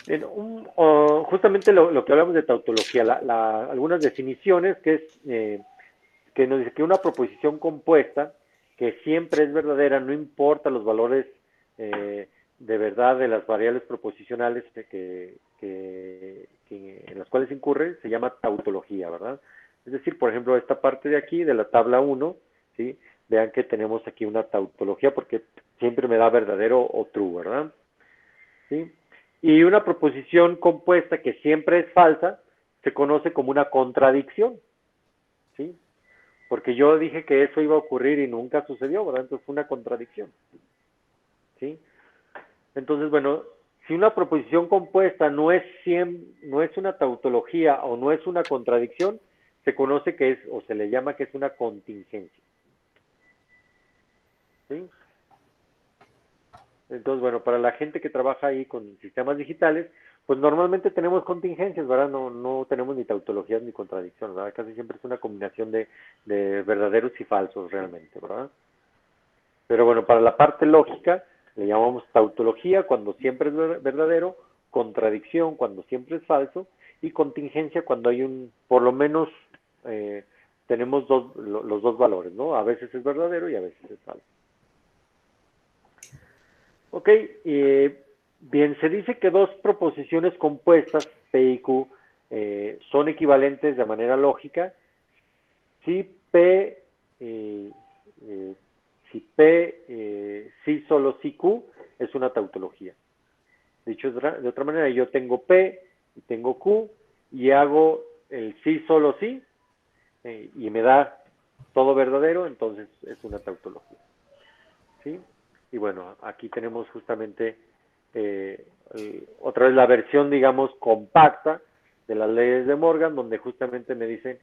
Bien, justamente lo que hablamos de tautología, algunas definiciones que nos dice que una proposición compuesta que siempre es verdadera, no importa los valores de verdad de las variables proposicionales en las cuales incurre se llama tautología, ¿verdad? Es decir, por ejemplo, esta parte de aquí, de la tabla 1, ¿sí? Vean que tenemos aquí una tautología porque siempre me da verdadero o true, ¿verdad? ¿Sí? Y una proposición compuesta que siempre es falsa se conoce como una contradicción, ¿sí? Porque yo dije que eso iba a ocurrir y nunca sucedió, ¿verdad? Entonces fue una contradicción, ¿sí? Entonces, bueno, si una proposición compuesta no es una tautología o no es una contradicción, se conoce que es, o se le llama que es una contingencia, ¿sí? Entonces, bueno, para la gente que trabaja ahí con sistemas digitales, pues normalmente tenemos contingencias, ¿verdad? No tenemos ni tautologías ni contradicciones, ¿verdad? Casi siempre es una combinación de verdaderos y falsos realmente, ¿verdad? Pero bueno, para la parte lógica, le llamamos tautología cuando siempre es verdadero, contradicción cuando siempre es falso, y contingencia cuando hay por lo menos, eh, tenemos los dos valores, ¿no? A veces es verdadero y a veces es falso. Ok, bien, se dice que dos proposiciones compuestas, P y Q, son equivalentes de manera lógica si P, eh, eh, si P, sí solo si Q, es una tautología. Dicho de otra manera, yo tengo P y tengo Q y hago el sí solo sí y me da todo verdadero, entonces es una tautología. ¿Sí? Y bueno, aquí tenemos justamente otra vez la versión, digamos, compacta de las leyes de Morgan, donde justamente me dicen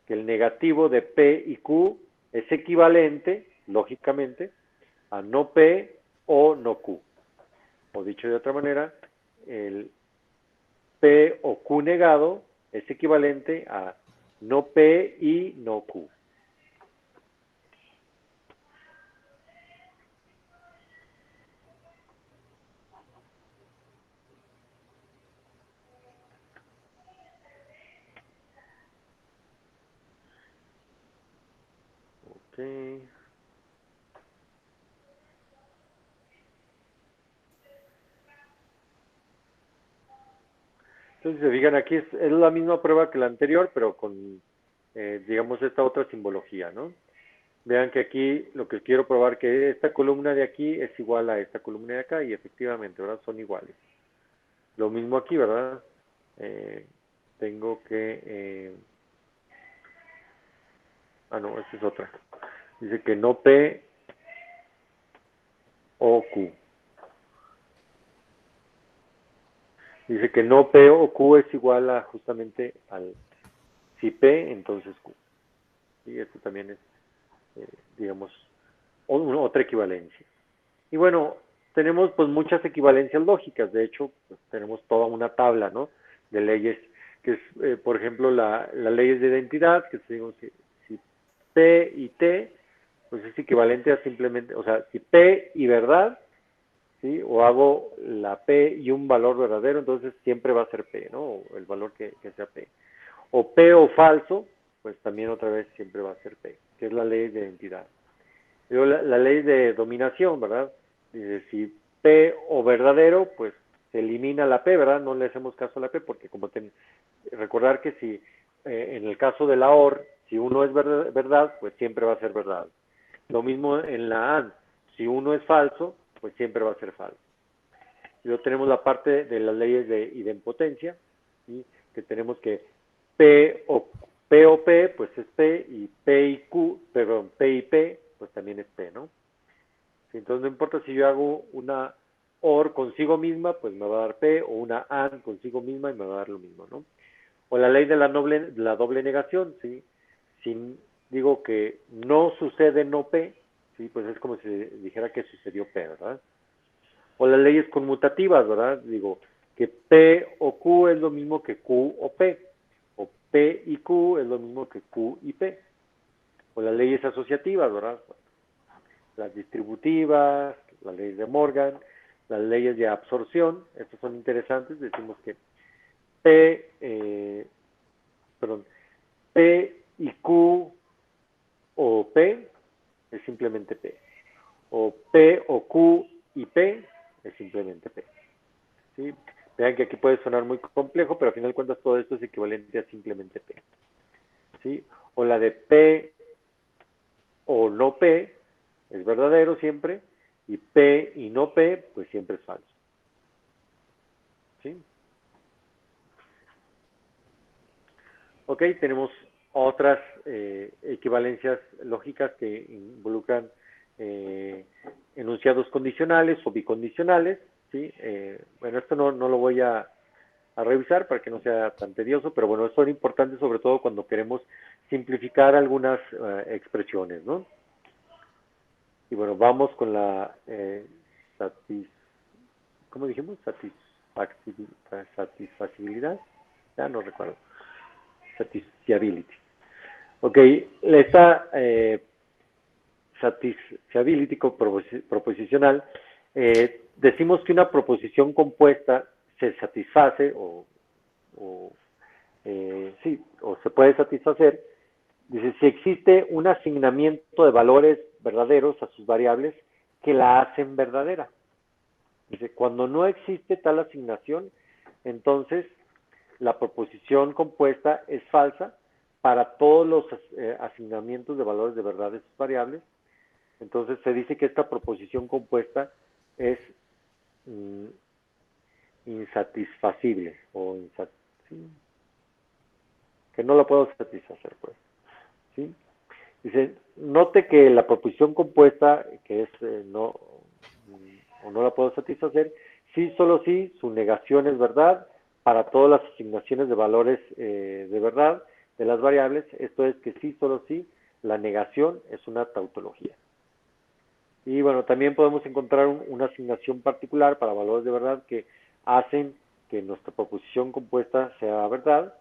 que el negativo de P y Q es equivalente, lógicamente, a no P o no Q. O dicho de otra manera, el P o Q negado es equivalente a no P y no Q. Ok. Entonces, se fijan, aquí es la misma prueba que la anterior, pero con, digamos, esta otra simbología, ¿no? Vean que aquí lo que quiero probar que esta columna de aquí es igual a esta columna de acá y efectivamente, ¿verdad? Son iguales. Lo mismo aquí, ¿verdad? Eh, tengo que... no, esta es otra. Dice que no P o Q. Dice que no P o Q es igual a justamente al... Si P, entonces Q. Y esto también es, digamos, otra equivalencia. Y bueno, tenemos pues muchas equivalencias lógicas, de hecho, pues, tenemos toda una tabla, ¿no? De leyes, que es, por ejemplo, las leyes de identidad, que si P y T, pues es equivalente a simplemente, o sea, si P y verdad, ¿sí? O hago la P y un valor verdadero, entonces siempre va a ser P, ¿no? O el valor que sea P. O P o falso, pues también otra vez siempre va a ser P, que es la ley de identidad. Luego la ley de dominación, ¿verdad? Dice, si P o verdadero, pues se elimina la P, ¿verdad? No le hacemos caso a la P porque recordar que si en el caso de la OR, si uno es verdad, pues siempre va a ser verdad. Lo mismo en la AND, si uno es falso, pues siempre va a ser falso. Y luego tenemos la parte de las leyes de idempotencia, ¿sí? Que tenemos que P o P, pues es P, y P y Q, perdón, P y P, pues también es P, ¿no? Entonces no importa si yo hago una OR consigo misma, pues me va a dar P, o una AND consigo misma y me va a dar lo mismo, ¿no? O la ley de la doble negación, ¿sí? Si digo que no sucede no P, ¿sí? Pues es como si dijera que sucedió P, ¿verdad? O las leyes conmutativas, ¿verdad? Digo que P o Q es lo mismo que Q o P, o P y Q es lo mismo que Q y P. O las leyes asociativas, ¿verdad? Las distributivas, las leyes de Morgan, las leyes de absorción, estas son interesantes, decimos que P, perdón, P y Q o P es simplemente P, o P o Q y P es simplemente P. ¿Sí? Vean que aquí puede sonar muy complejo, pero al final de cuentas todo esto es equivalente a simplemente P. ¿Sí? O la de P o no P es verdadero siempre, y P y no P, pues siempre es falso. ¿Sí? Ok, tenemos otras equivalencias lógicas que involucran enunciados condicionales o bicondicionales. ¿Sí? Bueno, esto no lo voy a revisar para que no sea tan tedioso, pero bueno, son importantes sobre todo cuando queremos simplificar algunas expresiones, ¿no? Y bueno, vamos con la ¿cómo dijimos? Satisfacibilidad, ya no recuerdo. Satisfiability. Ok, esta satisfiability proposicional, decimos que una proposición compuesta se satisface o sí, o se puede satisfacer, dice, si existe un asignamiento de valores verdaderos a sus variables que la hacen verdadera. Dice, cuando no existe tal asignación, entonces la proposición compuesta es falsa para todos los asignamientos de valores de verdad de sus variables. Entonces se dice que esta proposición compuesta es insatisfacible o sí, que no la puedo satisfacer, pues. ¿Sí? Dice, note que la proposición compuesta, que es no, o no la puedo satisfacer, sí, solo sí, su negación es verdad para todas las asignaciones de valores de verdad de las variables, esto es que sí, solo sí, la negación es una tautología. Y bueno, también podemos encontrar una asignación particular para valores de verdad que hacen que nuestra proposición compuesta sea verdad.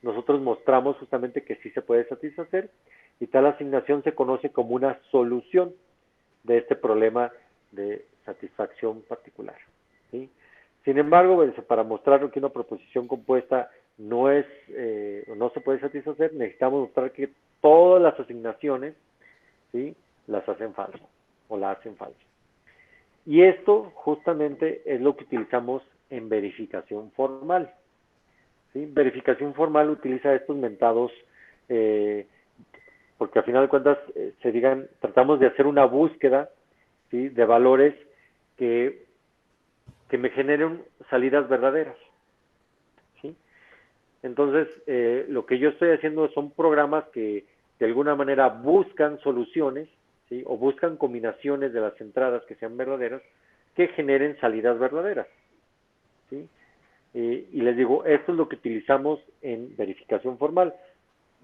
Nosotros mostramos justamente que sí se puede satisfacer y tal asignación se conoce como una solución de este problema de satisfacción particular. ¿Sí? Sin embargo, para mostrar que una proposición compuesta no es no se puede satisfacer, necesitamos mostrar que todas las asignaciones, ¿sí?, las hacen falso o la hacen falso. Y esto justamente es lo que utilizamos en verificación formal. ¿Sí? Verificación formal utiliza estos mentados porque al final de cuentas tratamos de hacer una búsqueda, ¿sí?, de valores que me generen salidas verdaderas. ¿Sí? Entonces, lo que yo estoy haciendo son programas que de alguna manera buscan soluciones, ¿sí?, o buscan combinaciones de las entradas que sean verdaderas que generen salidas verdaderas. ¿Sí? Y les digo, esto es lo que utilizamos en verificación formal.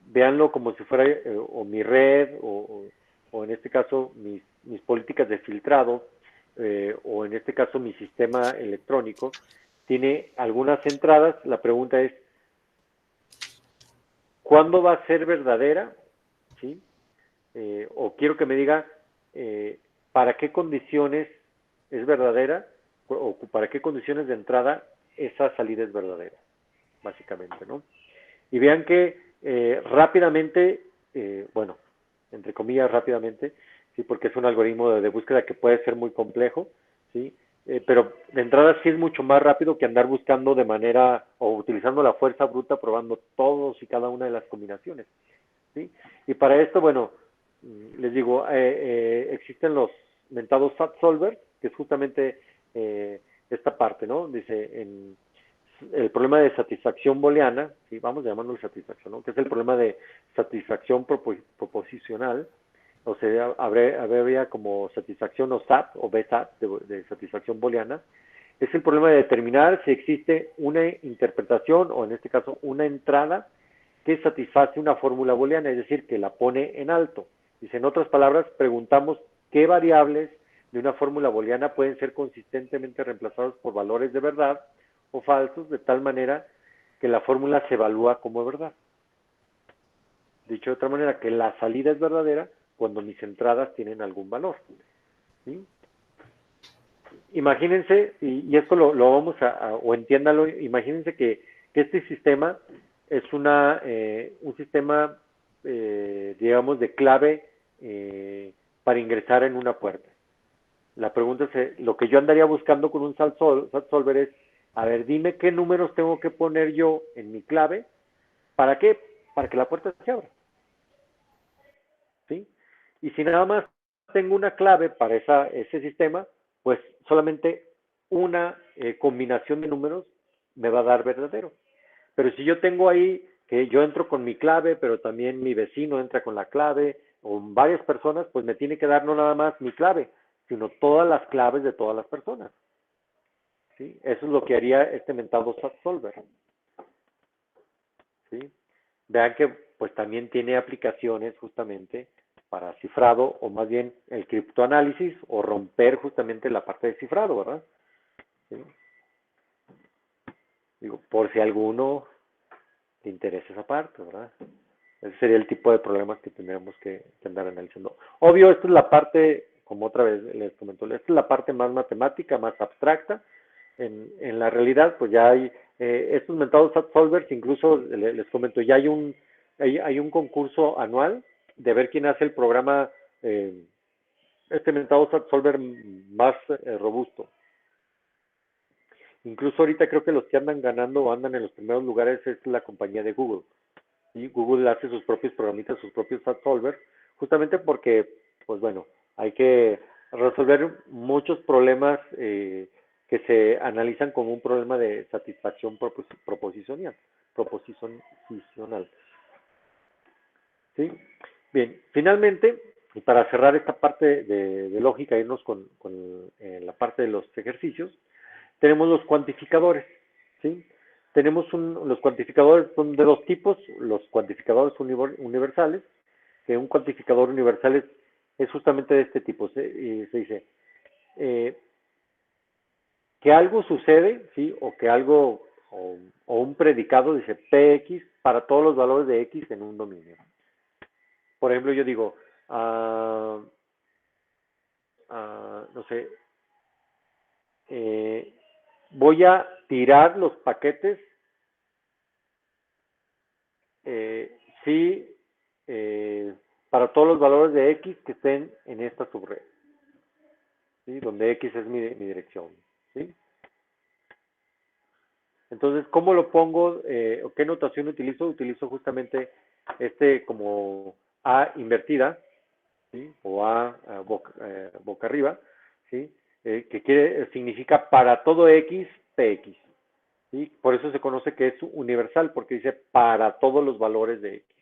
Véanlo como si fuera o mi red o en este caso mis políticas de filtrado o en este caso mi sistema electrónico tiene algunas entradas. La pregunta es, ¿cuándo va a ser verdadera? ¿Sí? O quiero que me diga para qué condiciones es verdadera o para qué condiciones de entrada esa salida es verdadera, básicamente, ¿no? Y vean que rápidamente, bueno, entre comillas rápidamente, sí, porque es un algoritmo de búsqueda que puede ser muy complejo, sí, pero de entrada sí es mucho más rápido que andar buscando de manera o utilizando la fuerza bruta probando todos y cada una de las combinaciones, sí. Y para esto, bueno, les digo, existen los mentados SAT solver, que es justamente esta parte, ¿no? Dice el problema de satisfacción booleana, ¿sí? Vamos llamándolo satisfacción, ¿no?, que es el problema de satisfacción proposicional, o sea, habría como satisfacción o SAT o BSAT de satisfacción booleana. Es el problema de determinar si existe una interpretación o en este caso una entrada que satisface una fórmula booleana, es decir, que la pone en alto. Dice, en otras palabras, preguntamos qué variables de una fórmula booleana pueden ser consistentemente reemplazados por valores de verdad o falsos, de tal manera que la fórmula se evalúa como verdad. Dicho de otra manera, que la salida es verdadera cuando mis entradas tienen algún valor. ¿Sí? Imagínense, y esto lo vamos o entiéndalo, imagínense que este sistema es un sistema, digamos, de clave para ingresar en una puerta. La pregunta es, lo que yo andaría buscando con un SAT solver es, a ver, dime qué números tengo que poner yo en mi clave. ¿Para qué? Para que la puerta se abra. ¿Sí? Y si nada más tengo una clave para ese sistema, pues solamente una combinación de números me va a dar verdadero. Pero si yo tengo ahí que yo entro con mi clave, pero también mi vecino entra con la clave, o varias personas, pues me tiene que dar no nada más mi clave, sino todas las claves de todas las personas. ¿Sí? Eso es lo que haría este mentado SAT solver. ¿Sí? Vean que pues también tiene aplicaciones justamente para cifrado, o más bien el criptoanálisis, o romper justamente la parte de cifrado, ¿verdad? ¿Sí? Digo, por si a alguno le interesa esa parte, ¿verdad? Ese sería el tipo de problemas que tendríamos que andar analizando. Obvio, esta es la parte, como otra vez les comento, esta es la parte más matemática, más abstracta. En la realidad, pues ya hay estos mentados SAT solvers, incluso les comento, ya hay un concurso anual de ver quién hace el programa, eh, este mentado SAT solver más robusto. Incluso ahorita creo que los que andan ganando o andan en los primeros lugares es la compañía de Google. Y Google hace sus propios programitas, sus propios SAT solvers, justamente porque, pues bueno, hay que resolver muchos problemas que se analizan como un problema de satisfacción proposicional. Proposicional. ¿Sí? Bien, finalmente, y para cerrar esta parte de lógica, irnos con la parte de los ejercicios, tenemos los cuantificadores, ¿sí? Los cuantificadores son de dos tipos, los cuantificadores universales, que un cuantificador universal es justamente de este tipo, se dice eh, que algo sucede, ¿sí? O que algo, o un predicado dice Px para todos los valores de x en un dominio. Por ejemplo, yo digo, no sé, voy a tirar los paquetes si para todos los valores de x que estén en esta subred, ¿sí? Donde x es mi dirección, ¿sí? Entonces, ¿cómo lo pongo? ¿O qué notación utilizo? Utilizo justamente como a invertida, ¿sí? O a boca arriba, ¿sí? Significa para todo x, px. ¿Sí? Por eso se conoce que es universal, porque dice para todos los valores de x.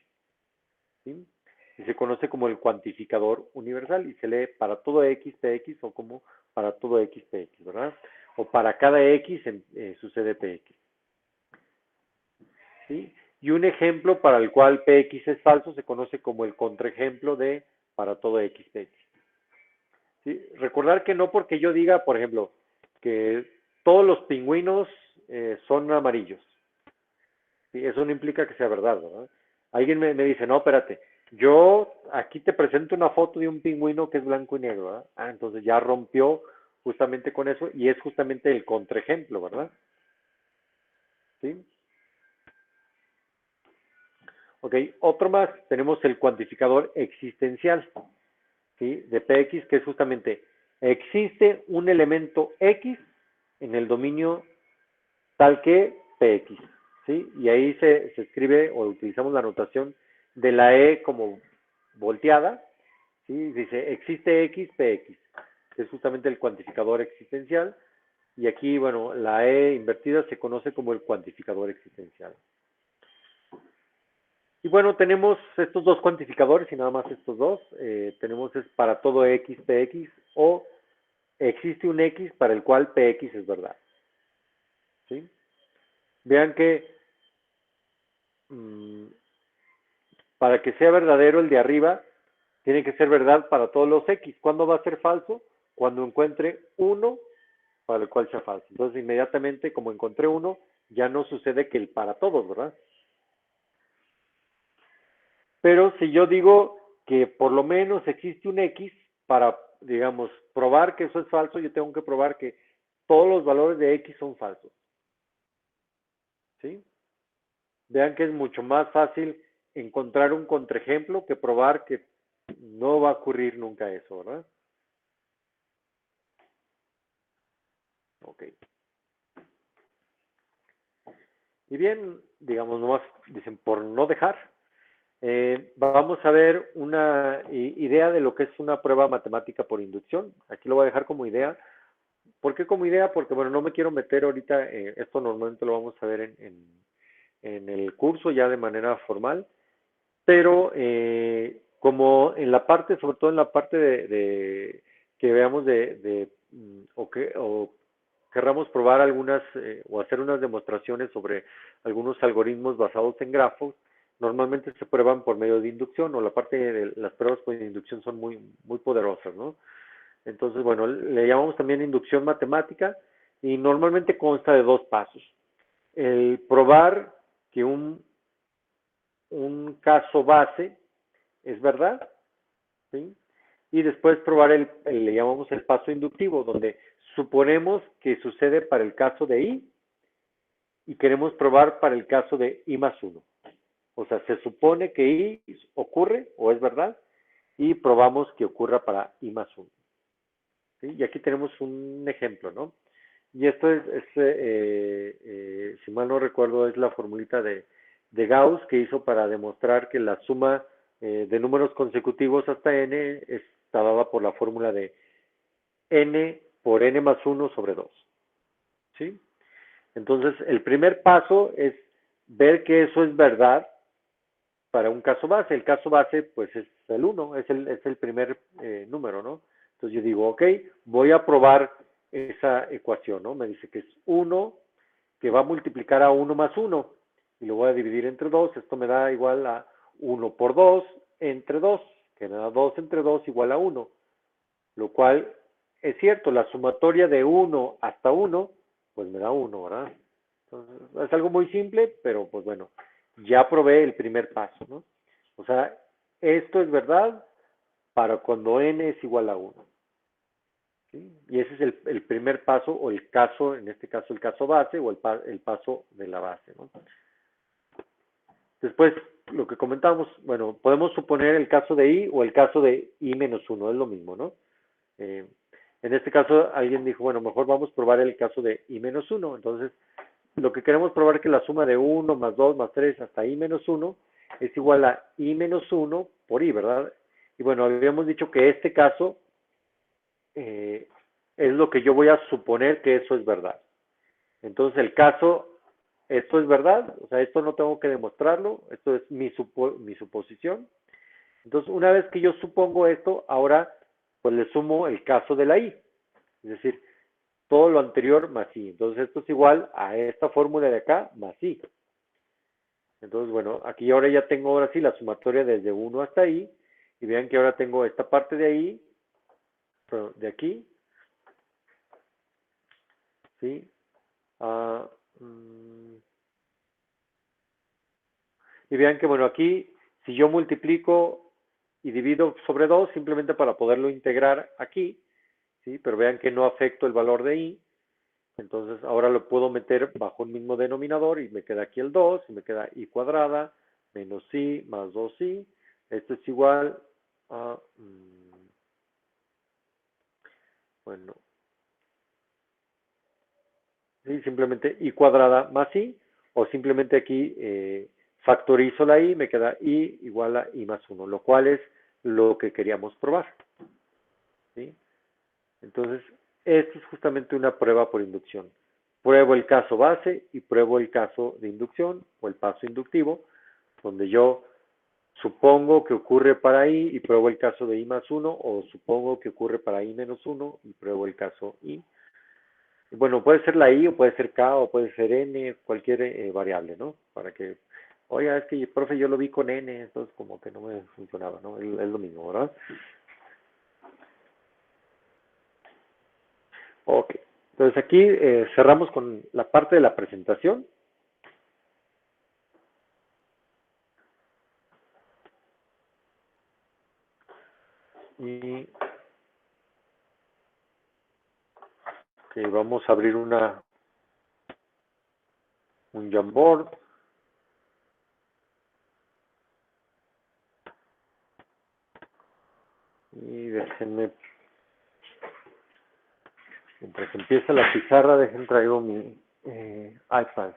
¿Sí? Y se conoce como el cuantificador universal y se lee para todo x, px o como para todo x, px, ¿verdad? O para cada x sucede px. ¿Sí? Y un ejemplo para el cual px es falso se conoce como el contraejemplo de para todo x, px. ¿Sí? Recordar que no porque yo diga, por ejemplo, que todos los pingüinos son amarillos. ¿Sí? Eso no implica que sea verdad, ¿verdad? Alguien me dice, no, espérate, yo aquí te presento una foto de un pingüino que es blanco y negro, ¿verdad? Ah, entonces ya rompió justamente con eso y es justamente el contraejemplo, ¿verdad? ¿Sí? Ok, otro más, tenemos el cuantificador existencial, ¿sí? De Px, que es justamente, existe un elemento X en el dominio tal que Px, ¿sí? Y ahí se escribe o utilizamos la notación de la E como volteada, ¿sí? Dice, existe X, Px, que es justamente el cuantificador existencial, y aquí, bueno, la E invertida se conoce como el cuantificador existencial. Y bueno, tenemos estos dos cuantificadores y nada más estos dos. Tenemos es para todo X, Px, o existe un X para el cual Px es verdad. ¿Sí? Vean que para que sea verdadero el de arriba, tiene que ser verdad para todos los X. ¿Cuándo va a ser falso? Cuando encuentre uno para el cual sea falso. Entonces, inmediatamente, como encontré uno, ya no sucede que el para todos, ¿verdad? Pero si yo digo que por lo menos existe un X para, digamos, probar que eso es falso, yo tengo que probar que todos los valores de X son falsos. ¿Sí? Vean que es mucho más fácil encontrar un contraejemplo que probar que no va a ocurrir nunca eso, ¿verdad? Ok. Y bien, digamos, nomás dicen por no dejar, vamos a ver una idea de lo que es una prueba matemática por inducción. Aquí lo voy a dejar como idea. ¿Por qué como idea? Porque, bueno, no me quiero meter ahorita, esto normalmente lo vamos a ver en el curso ya de manera formal, pero como en la parte, sobre todo en la parte de que veamos o querramos probar algunas o hacer unas demostraciones sobre algunos algoritmos basados en grafos, normalmente se prueban por medio de inducción o la parte de las pruebas por inducción son muy, muy poderosas, ¿no? Entonces, bueno, le llamamos también inducción matemática y normalmente consta de dos pasos. El probar que un caso base es verdad, ¿sí? Y después probar le llamamos el paso inductivo, donde suponemos que sucede para el caso de I y queremos probar para el caso de I más 1. O sea, se supone que I ocurre o es verdad y probamos que ocurra para I más 1. ¿Sí? Y aquí tenemos un ejemplo, ¿no? Y esto si mal no recuerdo, es la formulita de Gauss que hizo para demostrar que la suma de números consecutivos hasta n está dada por la fórmula de n por n más 1 sobre 2. ¿Sí? Entonces, el primer paso es ver que eso es verdad para un caso base. El caso base, pues, es el 1, es el primer número, ¿no? Entonces yo digo, ok, voy a probar esa ecuación, ¿no? Me dice que es 1 que va a multiplicar a 1 más 1 y lo voy a dividir entre 2. Esto me da igual a 1 por 2 entre 2, que me da 2 entre 2 igual a 1, lo cual es cierto, la sumatoria de 1 hasta 1, pues me da 1, ¿verdad? Entonces, es algo muy simple, pero pues bueno, ya probé el primer paso, ¿no? O sea, esto es verdad para cuando n es igual a 1. ¿Sí? Y ese es el primer paso o el caso, en este caso el caso base o el paso de la base, ¿no? Después, lo que comentábamos, bueno, podemos suponer el caso de I o el caso de I menos 1, es lo mismo, ¿no? Eh, en este caso, alguien dijo, bueno, mejor vamos a probar el caso de I menos 1. Entonces, lo que queremos probar es que la suma de 1 más 2 más 3 hasta I menos 1 es igual a I menos 1 por I, ¿verdad? Y bueno, habíamos dicho que este caso eh, es lo que yo voy a suponer que eso es verdad. Entonces, el caso, esto es verdad, o sea, esto no tengo que demostrarlo, esto es mi suposición. Entonces, una vez que yo supongo esto, ahora pues le sumo el caso de la I, es decir, todo lo anterior más I. Entonces, esto es igual a esta fórmula de acá más I. Entonces, bueno, aquí ahora ya tengo ahora sí la sumatoria desde 1 hasta I, y vean que ahora tengo esta parte de ahí, de aquí, ¿sí? Ah, mm, y vean que, bueno, aquí, si yo multiplico y divido sobre 2, simplemente para poderlo integrar aquí, ¿sí? Pero vean que no afecto el valor de I, entonces ahora lo puedo meter bajo un mismo denominador y me queda aquí el 2, y me queda I cuadrada menos I más 2I. Esto es igual a, bueno, ¿sí? Simplemente I cuadrada más I, o simplemente aquí factorizo la I, me queda I igual a I más 1, lo cual es lo que queríamos probar. ¿Sí? Entonces, esto es justamente una prueba por inducción. Pruebo el caso base y pruebo el caso de inducción o el paso inductivo, donde yo supongo que ocurre para I y pruebo el caso de I más 1, o supongo que ocurre para I menos 1 y pruebo el caso I. Bueno, puede ser la I o puede ser K o puede ser N, cualquier variable, ¿no? Para que, oiga, es que, profe, yo lo vi con N, entonces como que no me funcionaba, ¿no? Es lo mismo, ¿verdad? Ok. Entonces aquí cerramos con la parte de la presentación. Y vamos a abrir un Jamboard. Y déjenme Mientras empieza la pizarra, dejen traigo mi iPad.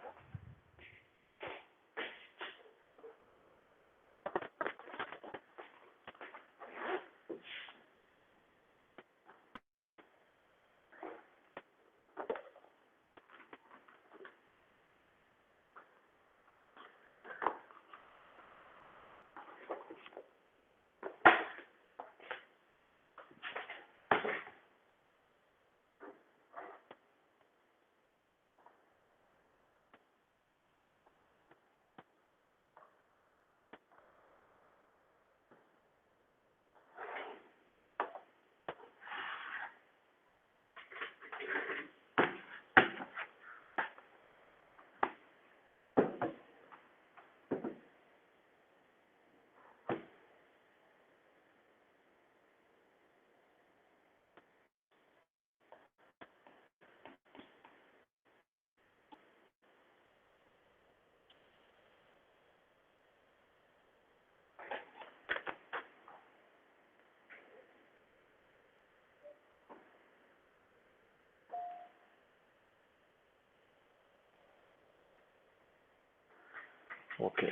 Ok.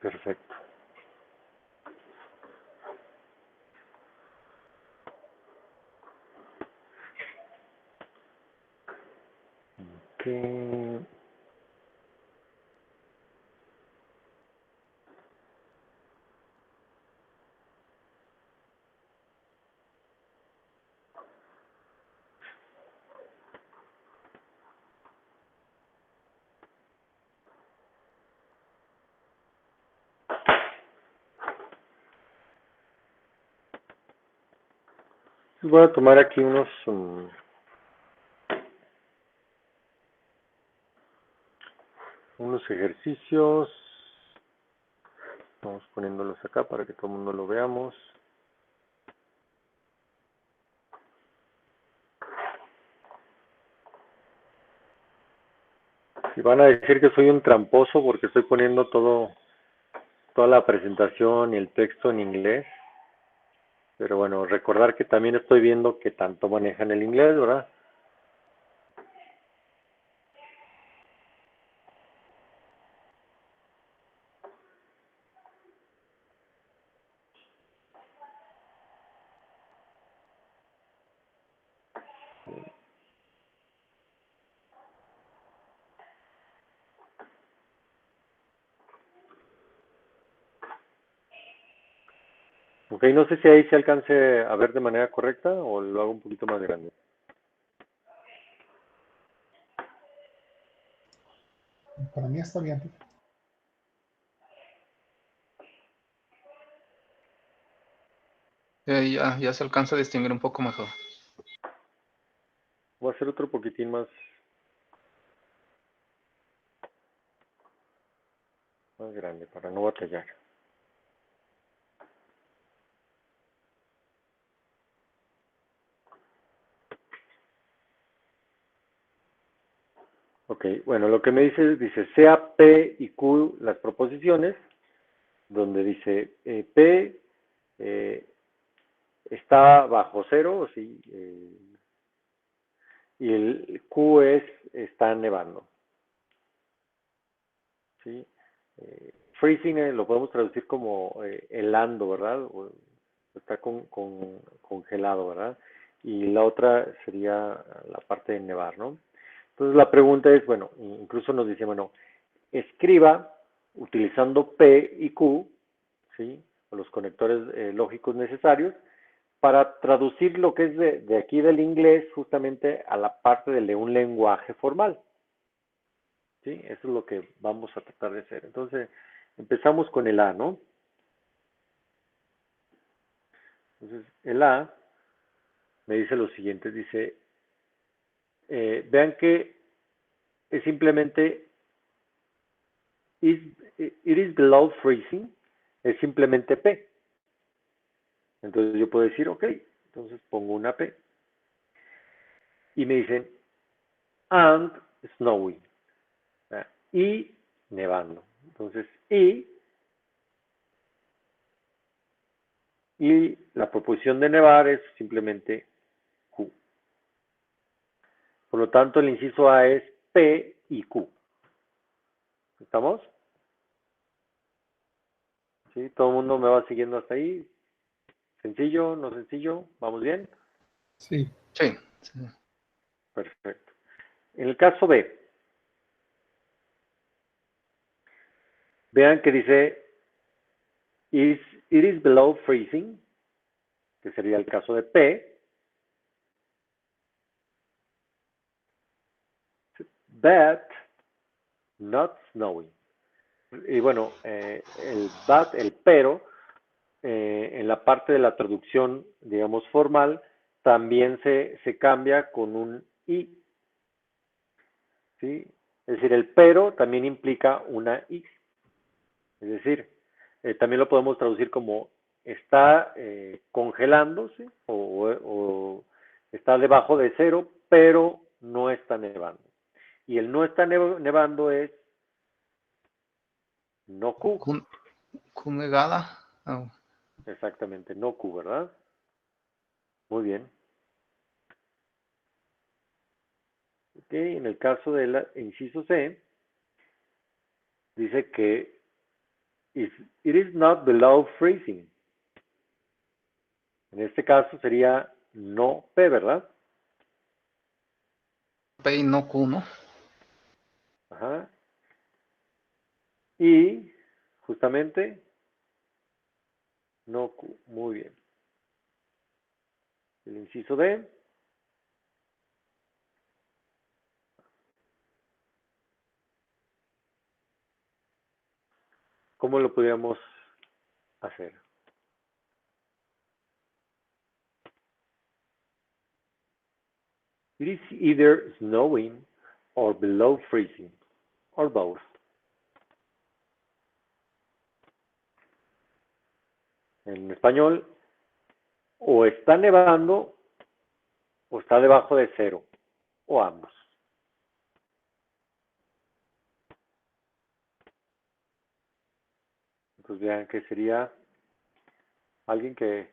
Perfecto. Okay. Voy a tomar aquí unos ejercicios. Vamos poniéndolos acá para que todo el mundo lo veamos. Y van a decir que soy un tramposo porque estoy poniendo toda la presentación y el texto en inglés. Pero bueno, recordar que también estoy viendo que tanto manejan el inglés, ¿verdad? Ok, no sé si ahí se alcance a ver de manera correcta o lo hago un poquito más grande. Para mí está bien. Ya se alcanza a distinguir un poco mejor. Voy a hacer otro poquitín más grande para no batallar. Ok, bueno, lo que me dice sea P y Q las proposiciones, donde dice P está bajo cero, sí, y el Q está nevando, ¿sí? Freezing lo podemos traducir como helando, ¿verdad? O está congelado, ¿verdad? Y la otra sería la parte de nevar, ¿no? Entonces la pregunta es, bueno, incluso nos dice, bueno, escriba utilizando P y Q, ¿sí? O los conectores lógicos necesarios para traducir lo que es de aquí del inglés justamente a la parte de un lenguaje formal, ¿sí? Eso es lo que vamos a tratar de hacer. Entonces, empezamos con el A, ¿no? Entonces, el A me dice lo siguiente, dice, vean que es simplemente, it is below freezing, es simplemente P. Entonces yo puedo decir, ok, entonces pongo una P. Y me dicen, and snowing, y nevando. Entonces, y la proposición de nevar es simplemente Q. Por lo tanto, el inciso A es P y Q. ¿Estamos? ¿Sí? ¿Todo el mundo me va siguiendo hasta ahí? ¿Sencillo? ¿No sencillo? ¿Vamos bien? Sí. Sí. Sí. Perfecto. En el caso B, vean que dice, it is below freezing, que sería el caso de P, but not snowing. Y bueno, el but, el pero, en la parte de la traducción, digamos, formal, también se cambia con un i, ¿sí? Es decir, el pero también implica una i. Es decir, también lo podemos traducir como está congelándose o está debajo de cero, pero no está nevando. Y el no está nevando es no Q. Q negada. Oh. Exactamente, no Q, ¿verdad? Muy bien. Ok, en el caso del inciso C, dice que it is not below freezing. En este caso sería no P, ¿verdad? P y no Q, ¿no? Ajá. Y justamente no Q. Muy bien. El inciso D. ¿Cómo lo podríamos hacer? It is either snowing or below freezing, or both. En español, o está nevando o está debajo de cero, o ambos. Entonces vean que sería alguien que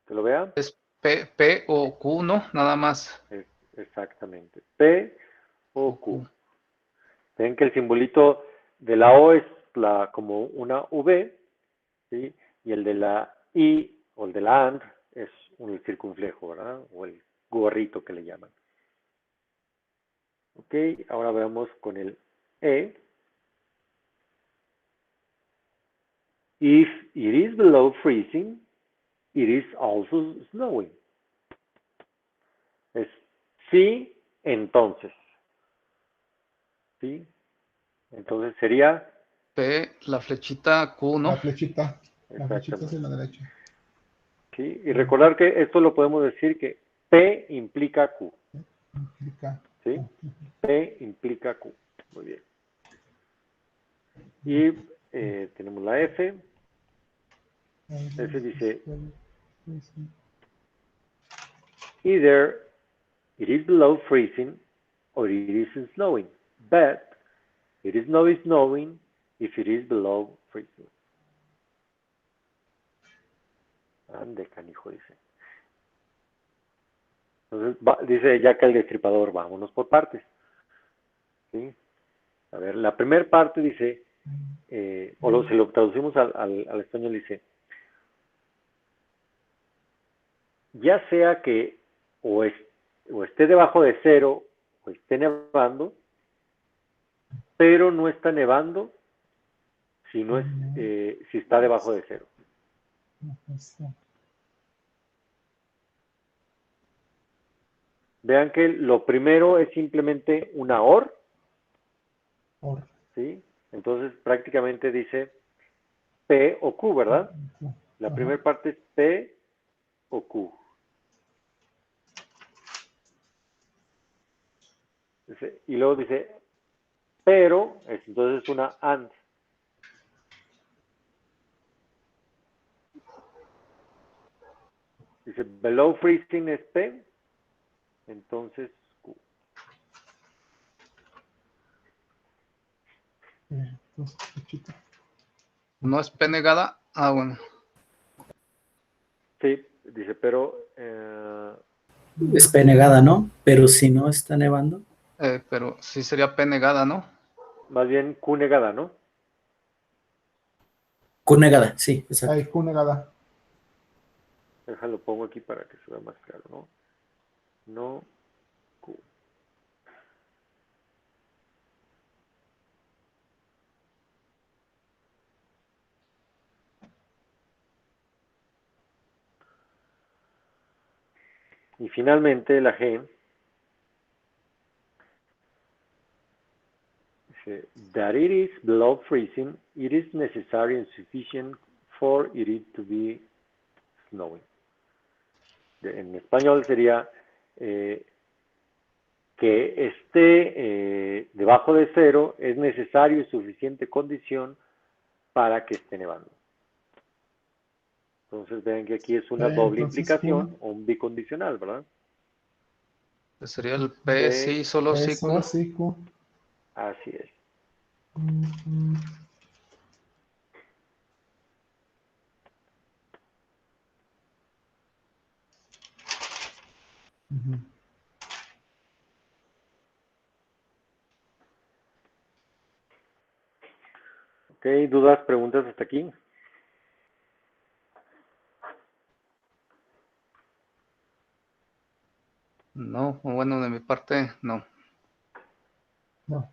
lo vea. Es P o Q, ¿no? Nada más. Exactamente. P o Q. Q. Ven que el simbolito de la O es como una V, ¿sí? Y el de la I o el de la AND es un circunflejo, ¿verdad? O el gorrito que le llaman. Ok, ahora veamos con el E. If it is below freezing, it is also snowing. Es sí, entonces. ¿Sí? Entonces sería P, la flechita Q, ¿no? La flechita es exactamente. en la derecha. ¿Sí? Y recordar que esto lo podemos decir que P implica Q. Implica. ¿Sí? P implica Q. Muy bien. Y tenemos la F. F dice, either it is below freezing or it is snowing, but it is not snowing if it is below freezing. Ande, canijo, dice. Entonces, dice Jack el Destripador, vámonos por partes. ¿Sí? A ver, la primera parte dice, si lo traducimos al español, dice, ya sea que o esté debajo de cero o esté nevando, pero no está nevando si no es si está debajo de cero. Vean que lo primero es simplemente una OR, ¿sí? Entonces prácticamente dice P o Q, ¿verdad? La primera parte es P o Q. Y luego dice, pero, entonces es una and. Dice, below freezing es P, entonces Q. Entonces, flechita. ¿No es P negada? Ah, bueno. Sí, dice, pero Es P negada, ¿no? Pero si no está nevando. Pero sí sería P negada, ¿no? más bien Q negada, ¿no? Q negada, sí, exacto. Ahí, Q negada. Déjalo, pongo aquí para que se vea más claro, ¿no? No Q. Y finalmente la G dice, that it is below freezing, it is necessary and sufficient for it to be snowing. En español sería que esté debajo de cero es necesario y suficiente condición para que esté nevando. Entonces vean que aquí es una doble Entonces, implicación Q. o un bicondicional, ¿verdad? Sería el P P, sí, solo sí Eso, Q. sí, Q. así es. Ujú. Ok, dudas, preguntas hasta aquí. No, bueno, de mi parte, no. No.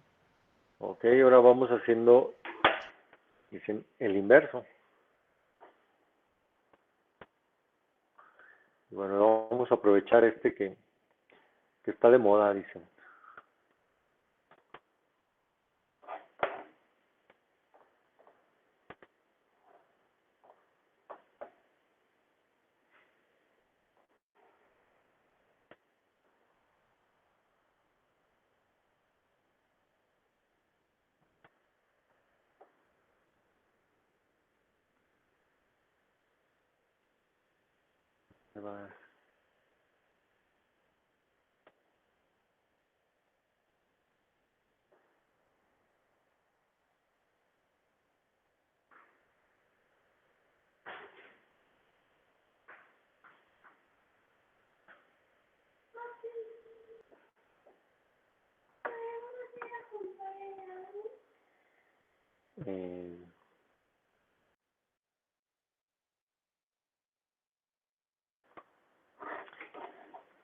Ok, ahora vamos haciendo dicen, el inverso. Bueno, vamos a aprovechar este que está de moda, dicen. Ahí va. Eh,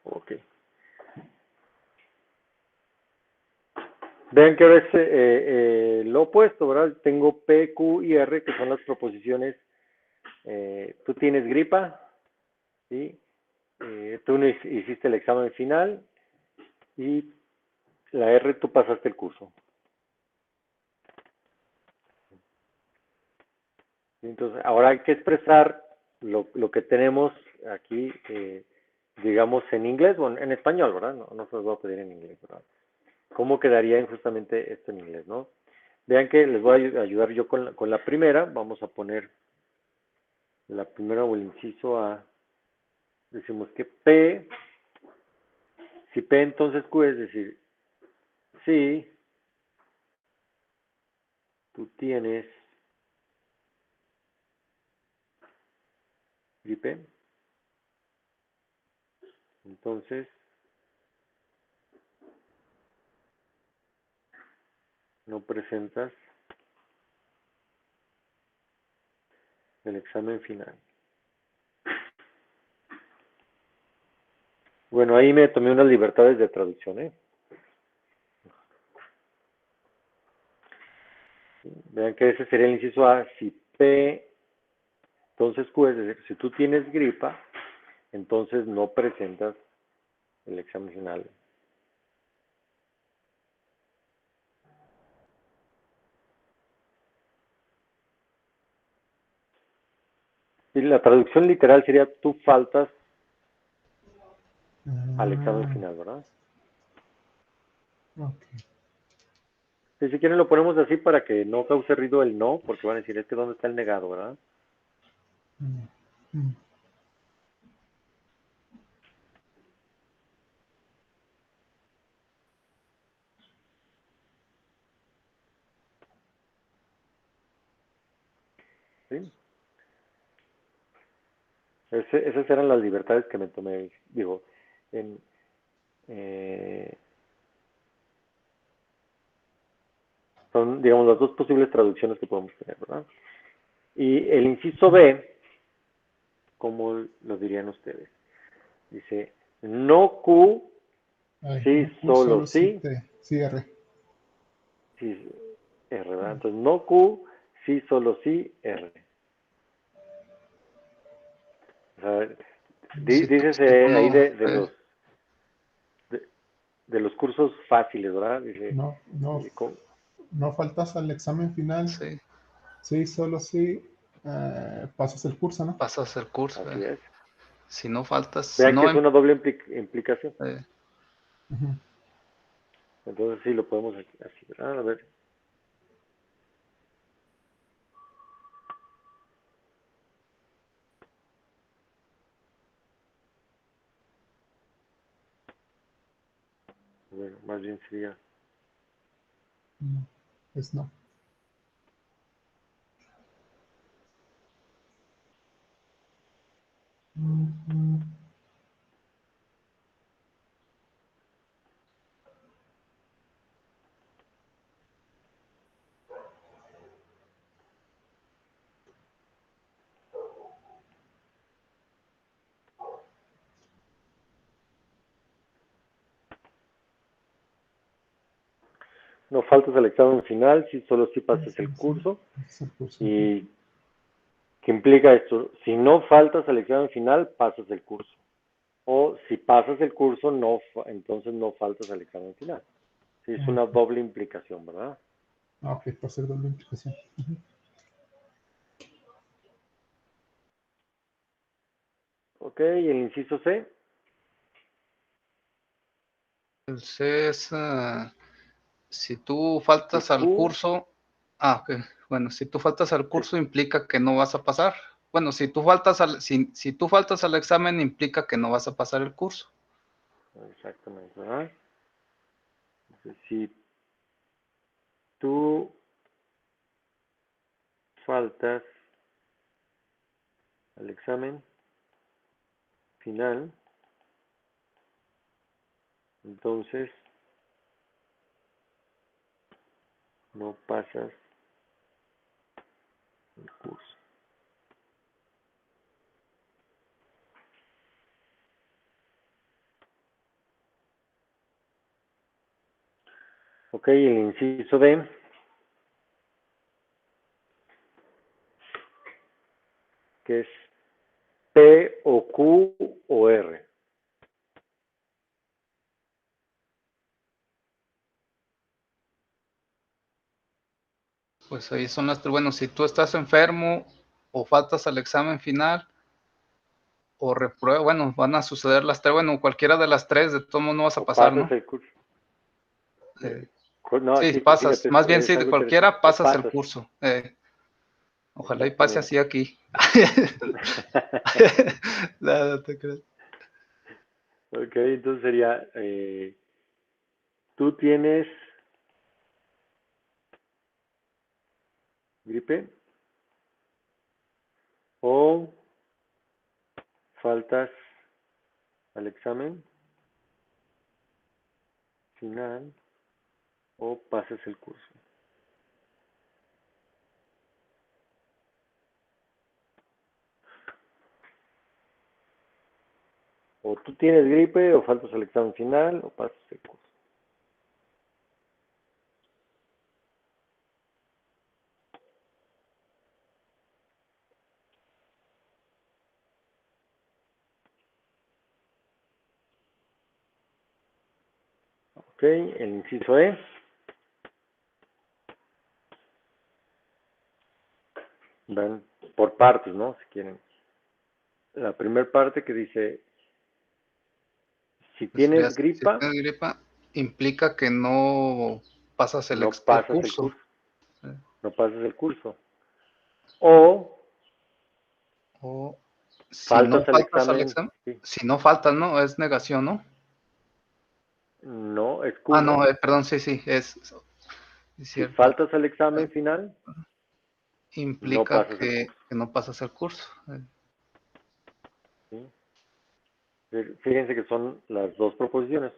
ok. Vean que ahora es lo opuesto, ¿verdad? Tengo P, Q y R, que son las proposiciones. Tú tienes gripa, ¿sí? Tú no hiciste el examen final y la R tú pasaste el curso. Entonces, ahora hay que expresar lo que tenemos aquí, digamos, en inglés, bueno, en español, ¿verdad? No se los voy a pedir en inglés, ¿verdad? ¿Cómo quedaría justamente esto en inglés, no? Vean que les voy a ayudar yo con la primera. Vamos a poner la primera o el inciso A. Decimos que P, si P entonces Q es decir, si tú tienes gripe, entonces no presentas el examen final. Bueno, ahí me tomé unas libertades de traducción, ¿eh? Vean que ese sería el inciso A. Si P, entonces Q es decir, si tú tienes gripa, entonces no presentas el examen final. Y la traducción literal sería tú faltas al examen final, ¿verdad? Ok. Si quieren lo ponemos así para que no cause ruido el no, porque van a decir, es que ¿dónde está el negado, verdad? Mm, mm. ¿Sí? Esas eran las libertades que me tomé, digo, en, eh, son, digamos, las dos posibles traducciones que podemos tener, ¿verdad? Y el inciso B, ¿cómo lo dirían ustedes? Dice, no Q, Ay, sí, no Q, solo solo sí sí, T. Sí, R. sí, R, ¿verdad? Entonces, no Q, sí, solo sí, R. O sea, dícese Si tú ahí no, de, de los cursos fáciles, ¿verdad? Dice, No, no, con- no faltas al examen final. sí, Sí, solo sí pasas el curso, ¿no? pasas el curso. así es. Si no faltas, Vean que no, es una doble implicación. Ujú. Entonces sí lo podemos así, ¿verdad? A ver. Bueno, más bien sería, No, es no. Ujú. no faltas al examen final, si solo si Sí, pasas sí, el sí, curso. es el curso. ¿Y qué implica esto? Si no faltas al examen final, pasas el curso. O si pasas el curso, entonces no faltas al examen final. Sí, es una Ok, doble implicación, ¿verdad? ok, para hacer doble implicación. Ujú. Ok, y el inciso C, el C es, si tú si faltas al Q, curso, ok, bueno, si tú faltas al sí, curso implica que no vas a pasar. Bueno, si tú faltas al examen implica que no vas a pasar el curso. exactamente, ¿verdad? Entonces, si tú faltas al examen final, entonces no pasas el curso. Ok, el inciso D, que es P o Q o R. Pues ahí son las tres. Bueno, si tú estás enfermo o faltas al examen final o reprueba, bueno, van a suceder las tres. Bueno, cualquiera de las tres, de todos modos no vas a O pasar, pasas ¿no? el curso. Eh, No, sí, aquí, pasas. fíjate, Más bien, es sí, de algo interesante. cualquiera O pasas el pasas, curso. Ojalá y pase exactamente. así aquí. No, no te creas. Ok, entonces sería, tú tienes gripe o faltas al examen final o pasas el curso. O tú tienes gripe o faltas al examen final o pasas el curso. Ok, el inciso E. Van por partes, ¿no? Si quieren. La primera parte que dice, si Pues sería, tienes si gripa, tienes gripa, implica que no pasas el No el pasas el curso. curso. No pasas el curso. O O si no faltas al faltas al examen. examen, Sí. si no faltas, ¿no? Es negación, ¿no? No, es Ah, curso. no, perdón, sí, es Si cierto. faltas al examen final, no Implica pasas el curso. que no pasas el curso. ¿Sí? Fíjense que son las dos proposiciones.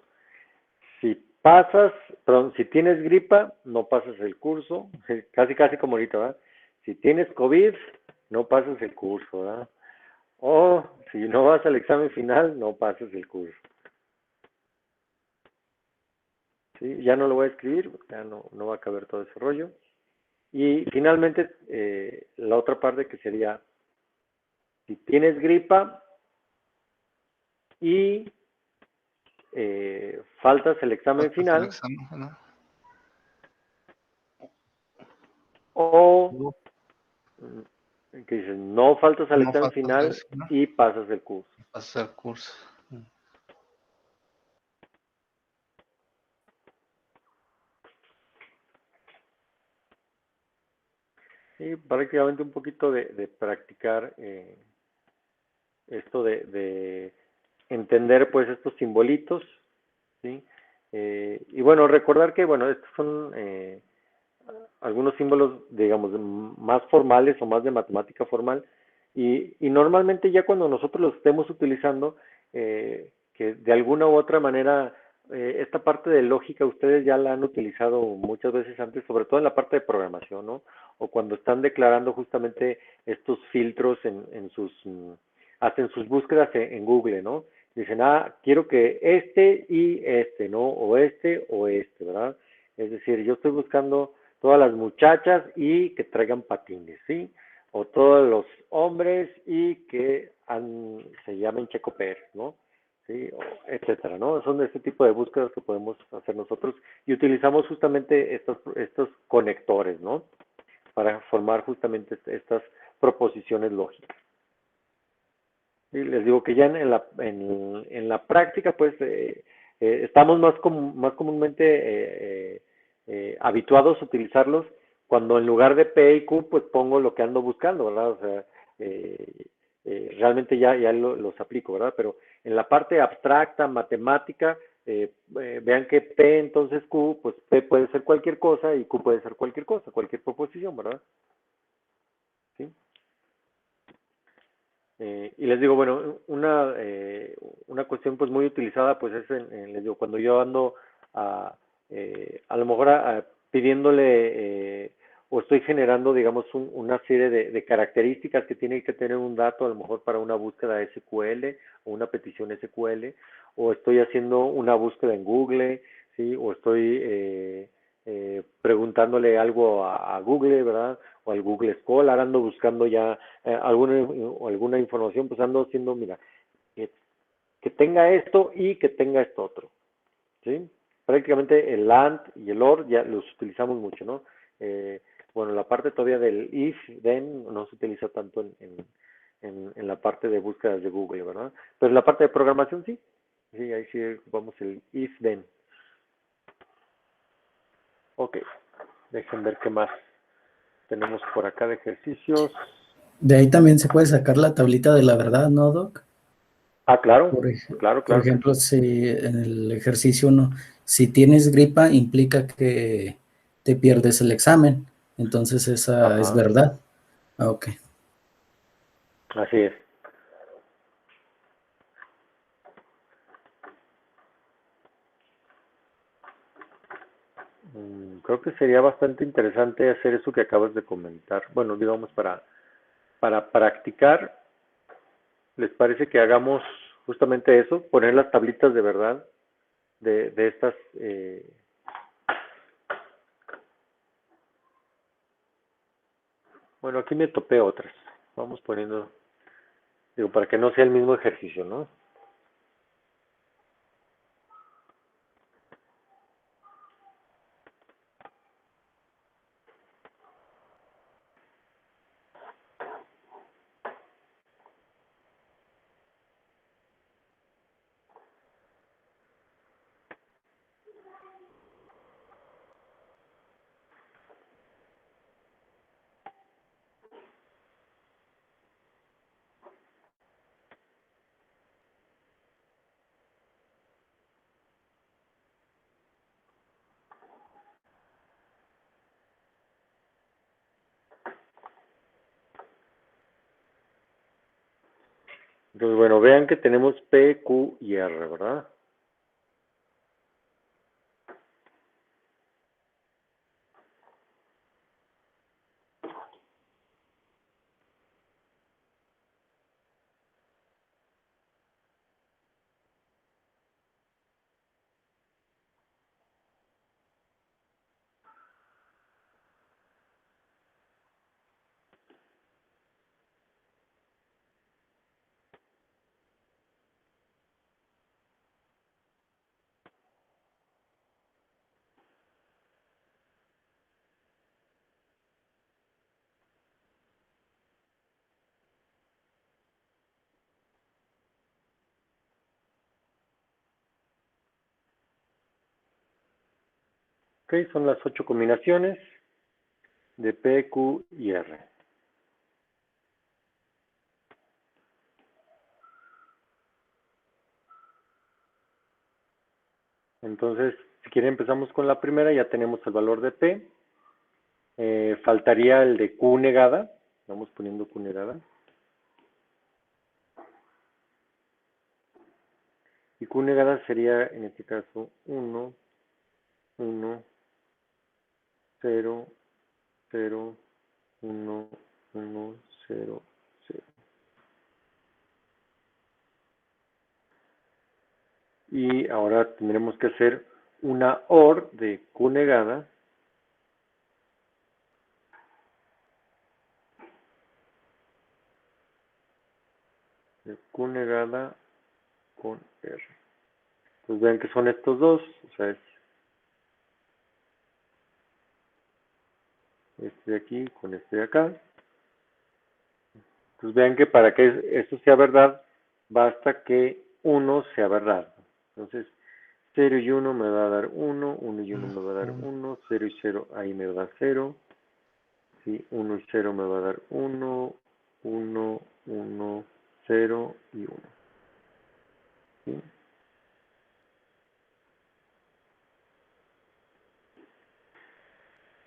Si pasas, perdón, si tienes gripa, no pasas el curso, casi casi como ahorita, ¿verdad? Si tienes COVID, no pasas el curso, ¿verdad? O si no vas al examen final, no pasas el curso. ¿Sí? Ya no lo voy a escribir, ya no va a caber todo ese rollo. Y finalmente, la otra parte que sería, si tienes gripa y faltas el examen Faltas el final, examen, ¿no? o que dices, no faltas al No examen faltas el final examen, y pasas el curso. pasas el curso. Sí, prácticamente un poquito de practicar esto de entender pues estos simbolitos, ¿sí? Y bueno, recordar que, bueno, estos son algunos símbolos, digamos, más formales o más de matemática formal, y normalmente ya cuando nosotros los estemos utilizando, que de alguna u otra manera, esta parte de lógica ustedes ya la han utilizado muchas veces antes, sobre todo en la parte de programación, ¿no? O cuando están declarando justamente estos filtros en sus, hasta en sus búsquedas en Google, ¿no? Dicen, quiero que y este, ¿no? O este, ¿verdad? Es decir, yo estoy buscando todas las muchachas y que traigan patines, ¿sí? O todos los hombres y que se llamen Checo Pérez, ¿no? ¿Sí? Etcétera, ¿no? Son de este tipo de búsquedas que podemos hacer nosotros y utilizamos justamente estos conectores, ¿no? Para formar justamente estas proposiciones lógicas. Y les digo que ya en la práctica, pues, estamos más comúnmente habituados a utilizarlos cuando en lugar de P y Q, pues pongo lo que ando buscando, ¿verdad? O sea, realmente ya los aplico, ¿verdad? Pero en la parte abstracta, matemática, vean que P entonces Q, pues P puede ser cualquier cosa y Q puede ser cualquier cosa, cualquier proposición, ¿verdad? ¿Sí? Y les digo, bueno, una cuestión pues muy utilizada pues es les digo, cuando yo ando a lo mejor pidiéndole o estoy generando, digamos, una serie de características que tiene que tener un dato, a lo mejor para una búsqueda SQL o una petición SQL, o estoy haciendo una búsqueda en Google, ¿sí? O estoy preguntándole algo a Google, ¿verdad? O al Google Scholar, ando buscando ya alguna información, pues ando haciendo, mira, que tenga esto y que tenga esto otro, ¿sí? Prácticamente el AND y el OR ya los utilizamos mucho, ¿no? Bueno, la parte todavía del if, then, no se utiliza tanto en la parte de búsquedas de Google, ¿verdad? Pero en la parte de programación sí, sí, ahí sí ocupamos el if, then. Ok, dejen ver qué más tenemos por acá de ejercicios. De ahí también se puede sacar la tablita de la verdad, ¿no, Doc? Claro, Por, por claro que ejemplo, sí. si en el ejercicio 1, si tienes gripa, implica que te pierdes el examen. Entonces esa es Ajá, verdad. Ok. así es. Creo que sería bastante interesante hacer eso que acabas de comentar. Bueno, digamos, para practicar, ¿les parece que hagamos justamente eso? Poner las tablitas de verdad de estas. Bueno, aquí me topé otras. Vamos poniendo, digo, para que no sea el mismo ejercicio, ¿no? Entonces, bueno, vean que tenemos P, Q y R, ¿verdad? Ok, son las 8 combinaciones de P, Q y R. Entonces, si quieren empezamos con la primera, ya tenemos el valor de P. Faltaría el de Q negada. Vamos poniendo Q negada. Y Q negada sería, en este caso, 1, 1, 0, 0, 1, 1, 0, 0. Y ahora tendremos que hacer una OR de Q negada con R. Entonces vean que son estos dos, o sea, es este de aquí con este de acá. Entonces vean que para que esto sea verdad, basta que 1 sea verdad. Entonces, 0 y 1 me va a dar 1, 1 y 1 me va a dar 1, 0 y 0 ahí me va a dar 0. ¿Sí? 1 y 0 me va a dar 1, 1, 1, 0 y 1. ¿Sí?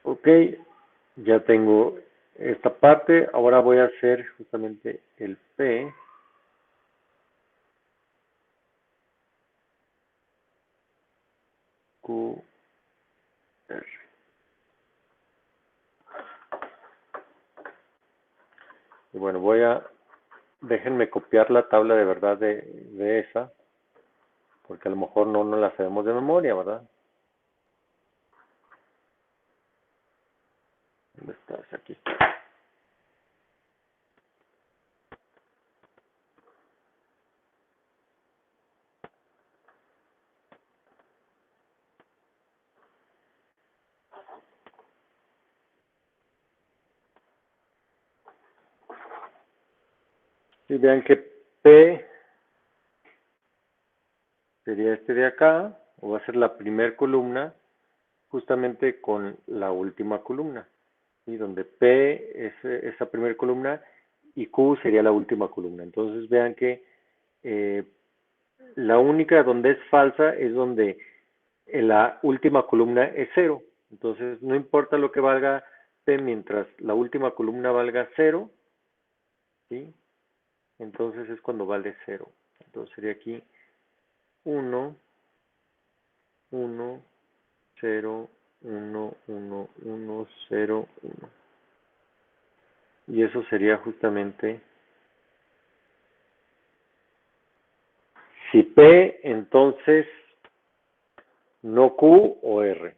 Ok, ya tengo esta parte. Ahora voy a hacer justamente el P. Q, R. Y bueno, déjenme copiar la tabla de verdad de esa, porque a lo mejor no la sabemos de memoria, ¿verdad? ¿Dónde estás? Aquí está. Y vean que P sería este de acá, o va a ser la primera columna, justamente con la última columna, ¿sí? Donde P es esa primera columna y Q sería la última columna. Entonces vean que eh, la única donde es falsa es donde en la última columna es 0. Entonces no importa lo que valga P mientras la última columna valga 0, ¿sí? Entonces es cuando vale 0. Entonces sería aquí 1, 1, 0, 1, 1, 1, 0, 1. Y eso sería justamente si P, entonces no Q o R.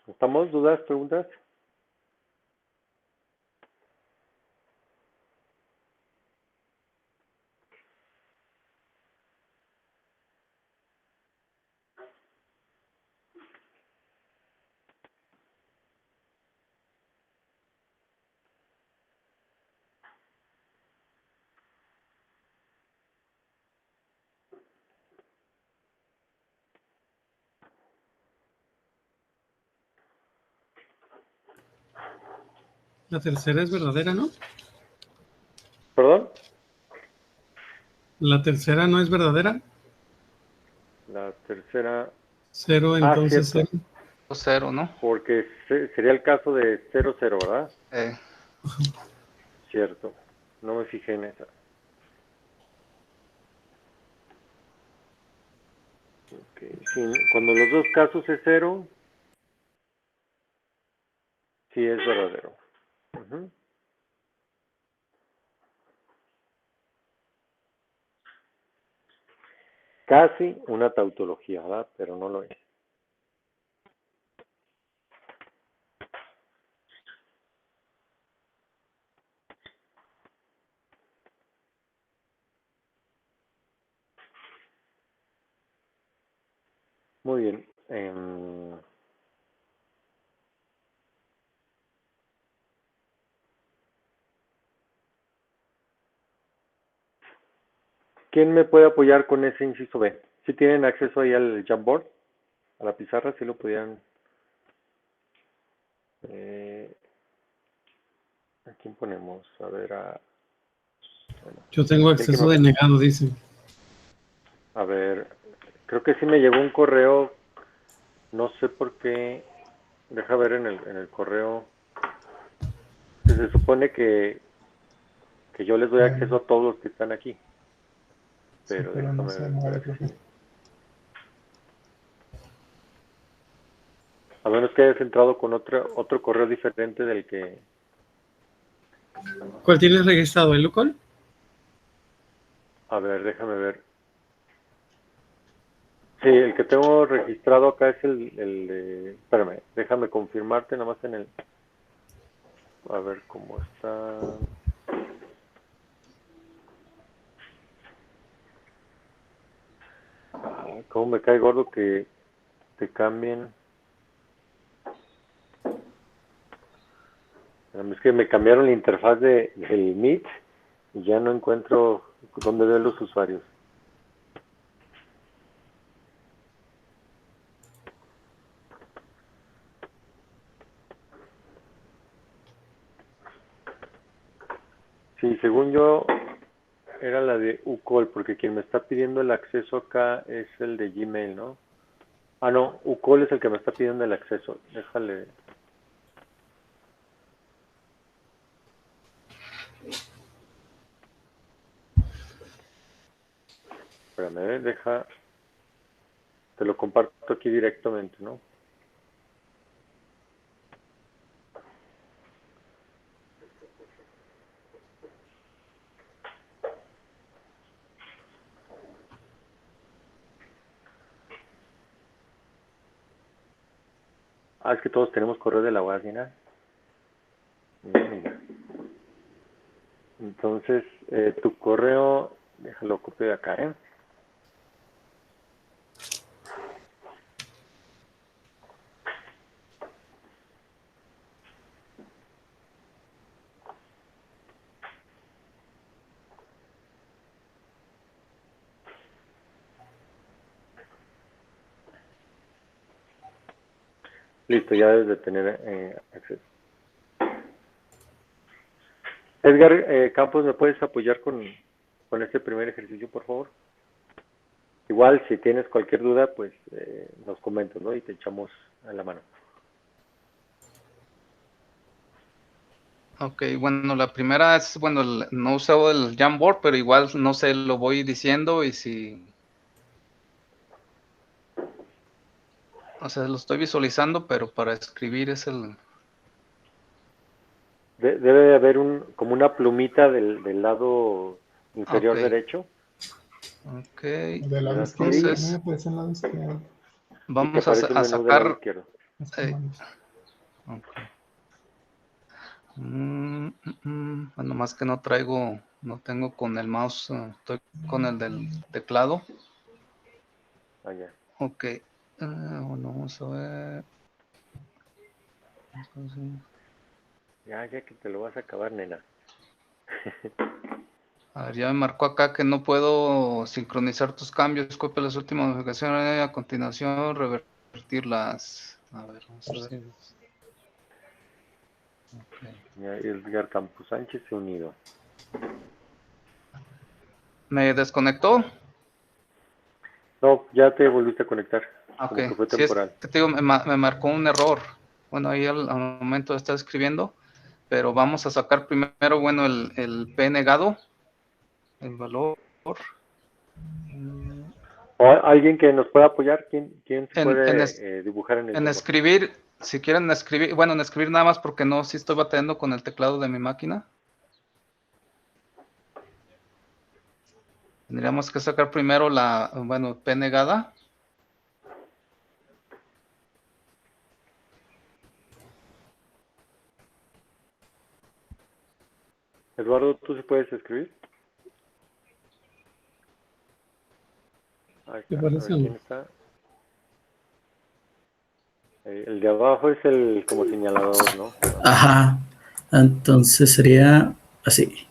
¿Estamos? ¿Dudas? ¿Preguntas? La tercera es verdadera, ¿no? ¿Perdón? La tercera no es verdadera. La tercera, 0, entonces cierto. 0. 0, ¿no? Porque sería el caso de 0, 0, ¿verdad? Cierto. No me fijé en esa. Okay. Sí, cuando los dos casos es 0, sí es verdadero. Ujú. Casi una tautología, ¿verdad? Pero no lo es. Muy bien. ¿Quién me puede apoyar con ese inciso B? Si tienen acceso ahí al Jamboard, a la pizarra, si lo pudieran. ¿A quién ponemos? A ver, bueno, Yo tengo acceso denegado, dice. A ver, creo que sí me llegó un correo, no sé por qué, deja ver en el correo, que se supone que yo les doy acceso a todos los que están aquí, pero Sí, pero no déjame sé, ver creo si... que. A menos que hayas entrado con otro correo diferente del que... ¿Cuál tienes registrado? ¿El Lucol? A ver, déjame ver. Sí, el que tengo registrado acá es el de... Espérame, déjame confirmarte nada más en el... A ver cómo está... Cómo me cae gordo que te cambien. Es que me cambiaron la interfaz del Meet y ya no encuentro dónde ver los usuarios. Sí, según yo era la de UCall, porque quien me está pidiendo el acceso acá es el de Gmail, ¿no? Ah, no, UCall es el que me está pidiendo el acceso. Déjale. Espérame, deja. Te lo comparto aquí directamente, ¿no? Ah, es que todos tenemos correo de la UASINA. Mira. Entonces, tu correo, déjalo copio de acá, ¿eh? Listo, ya debes de tener acceso. Edgar Campos, ¿me puedes apoyar con este primer ejercicio, por favor? Igual, si tienes cualquier duda, pues nos comentas, ¿no? Y te echamos a la mano. Ok, bueno, la primera es, bueno, no usaba el Jamboard, pero igual, no sé, lo voy diciendo y si... O sea, lo estoy visualizando, pero para escribir es el... Debe de haber como una plumita del lado inferior Ok. derecho. Ok, Del lado izquierdo, a mí entonces me aparece el lado izquierdo. Y te vamos aparece el a menú del lado sacar... izquierdo. Los comandos. ok. Bueno, más que no traigo, no tengo con el mouse, estoy con el del teclado. Allá. Ok, bueno, vamos a ver. Ya que te lo vas a acabar, nena. A ver, ya me marcó acá que no puedo sincronizar tus cambios, copia las últimas modificaciones, a continuación revertirlas. A ver, vamos a ver si... Ya, Edgar Campos Sánchez se ha unido. ¿Me desconectó? No, ya te volviste a conectar. Ok, Como que fue sí, temporal. te digo, me marcó un error. Bueno, ahí al momento de estar escribiendo, pero vamos a sacar primero, bueno, el P negado, el valor. ¿O alguien que nos pueda apoyar? ¿Quién se En puede dibujar en el En tema? escribir, si quieren escribir, bueno, en escribir nada más porque no, sí estoy batallando con el teclado de mi máquina. Tendríamos que sacar primero la, bueno, P negada. Eduardo, ¿tú sí puedes escribir? Ahí ¿Te está, a ver parece o quién no? está. El de abajo es el como señalador, ¿no? Ajá. Entonces sería así.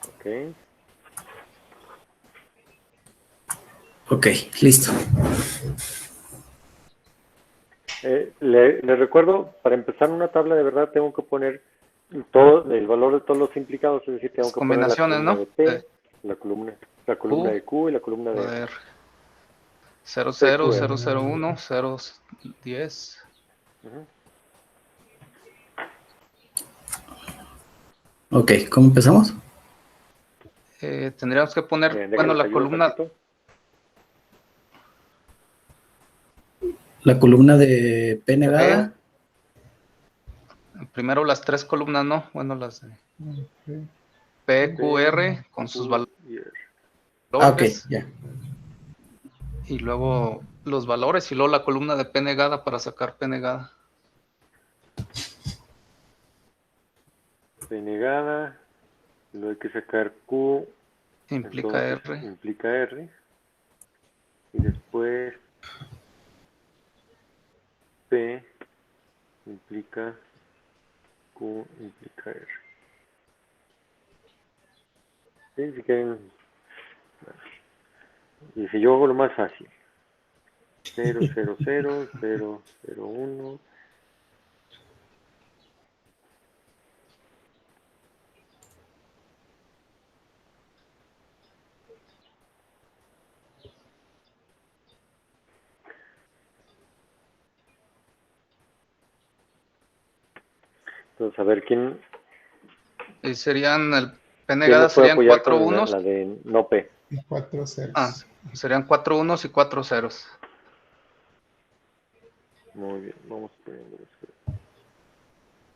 Ok. Ok, listo. Le recuerdo, para empezar una tabla de verdad tengo que poner todo el valor de todos los implicados, es decir, tengo Las que poner la combinaciones, columna ¿no? de P, la columna de Q y la columna de R. Joder. 0, 0, PQR. 0, 0, 1, 0, 10. Ujú. Ok, ¿cómo empezamos? Tendríamos que poner, bueno, Déjenles la ayudo columna, tantito. La columna de P negada. primero las tres columnas, ¿no? Bueno, las de Ok. P, Q, R con sus Q y R. Ah, ok, valores. ya. Y luego los valores y luego la columna de P negada para sacar P negada. P negada, luego hay que sacar Q, Implica entonces R. implica R, y después P implica Q, implica R. ¿Sí? Si quieren, y si yo hago lo más fácil, 0, 0, 0, 0, 0, 1, entonces a ver, ¿quién Y serían, el P me negada puede serían apoyar 4 con unos. la de no P? Y 4 Ah, ceros. serían 4 unos y 4 ceros. Muy bien, vamos poniendo los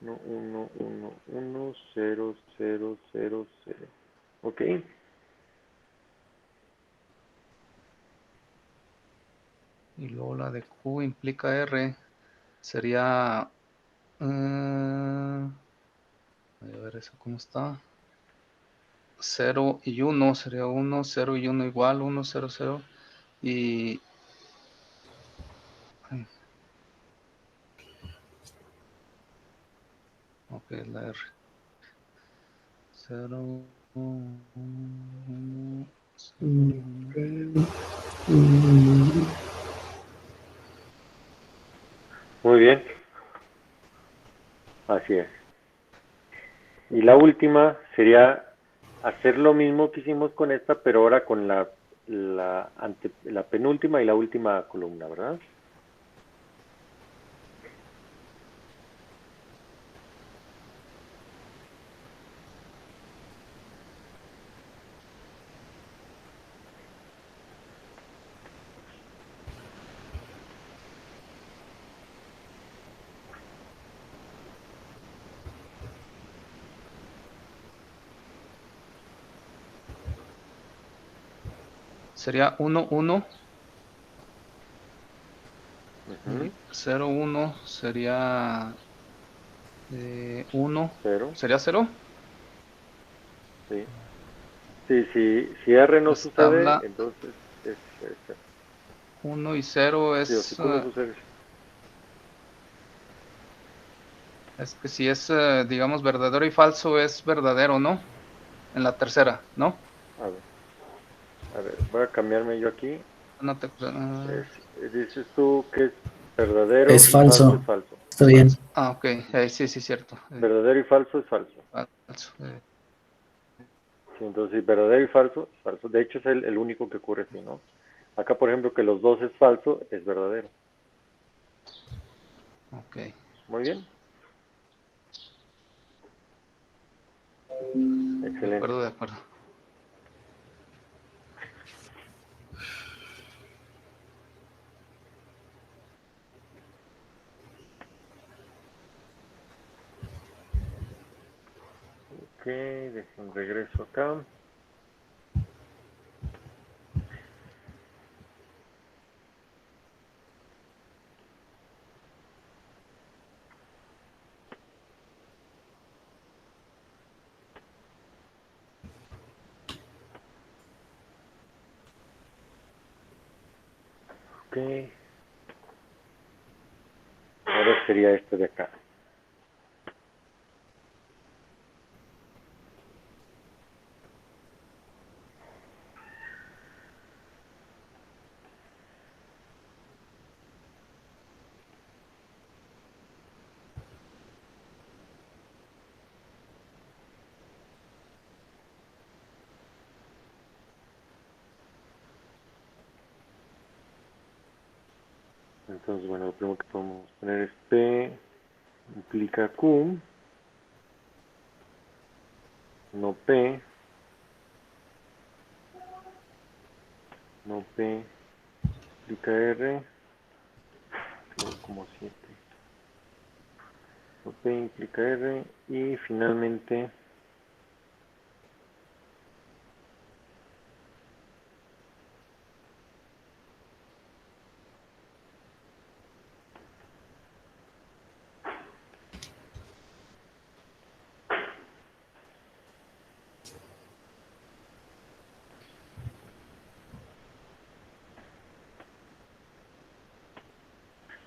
1, 1, 1, 1, 0, 0, 0, 0. Ok. Y luego la de Q implica R. Sería... a ver eso cómo está. 0 y 1 sería 1, 0 y 1 igual, 1, 0, 0. Y... ay, ok, la R. 0, 1, 0, 1. Muy bien. Así es. Y la última sería hacer lo mismo que hicimos con esta, pero ahora con la penúltima y la última columna, ¿verdad? Sería 1, 1. Ujú. 0, 1 sería 1. Cero, ¿Sería 0? sí. Sí, si R no Pues sucede, tabla entonces es cero. 1 y 0 Sí, o si Q no sucede. es que si es, digamos, verdadero y falso, es verdadero, ¿no? En la tercera, ¿no? A ver, voy a cambiarme yo aquí. No te, Dices tú que es verdadero Es y falso. es falso. Está bien. ok, sí, sí, cierto. Verdadero y falso es falso. Falso. Sí, entonces, sí, verdadero y falso es falso. De hecho, es el único que ocurre así, ¿no? Acá, por ejemplo, que los dos es falso, es verdadero. Ok, Muy bien. de Excelente. acuerdo, de acuerdo. Ok, dejen regreso acá. Ok. Ahora sería este de acá. Entonces, bueno, lo primero que podemos poner es P implica Q, no P, no P implica R, luego como 7. No P implica R y finalmente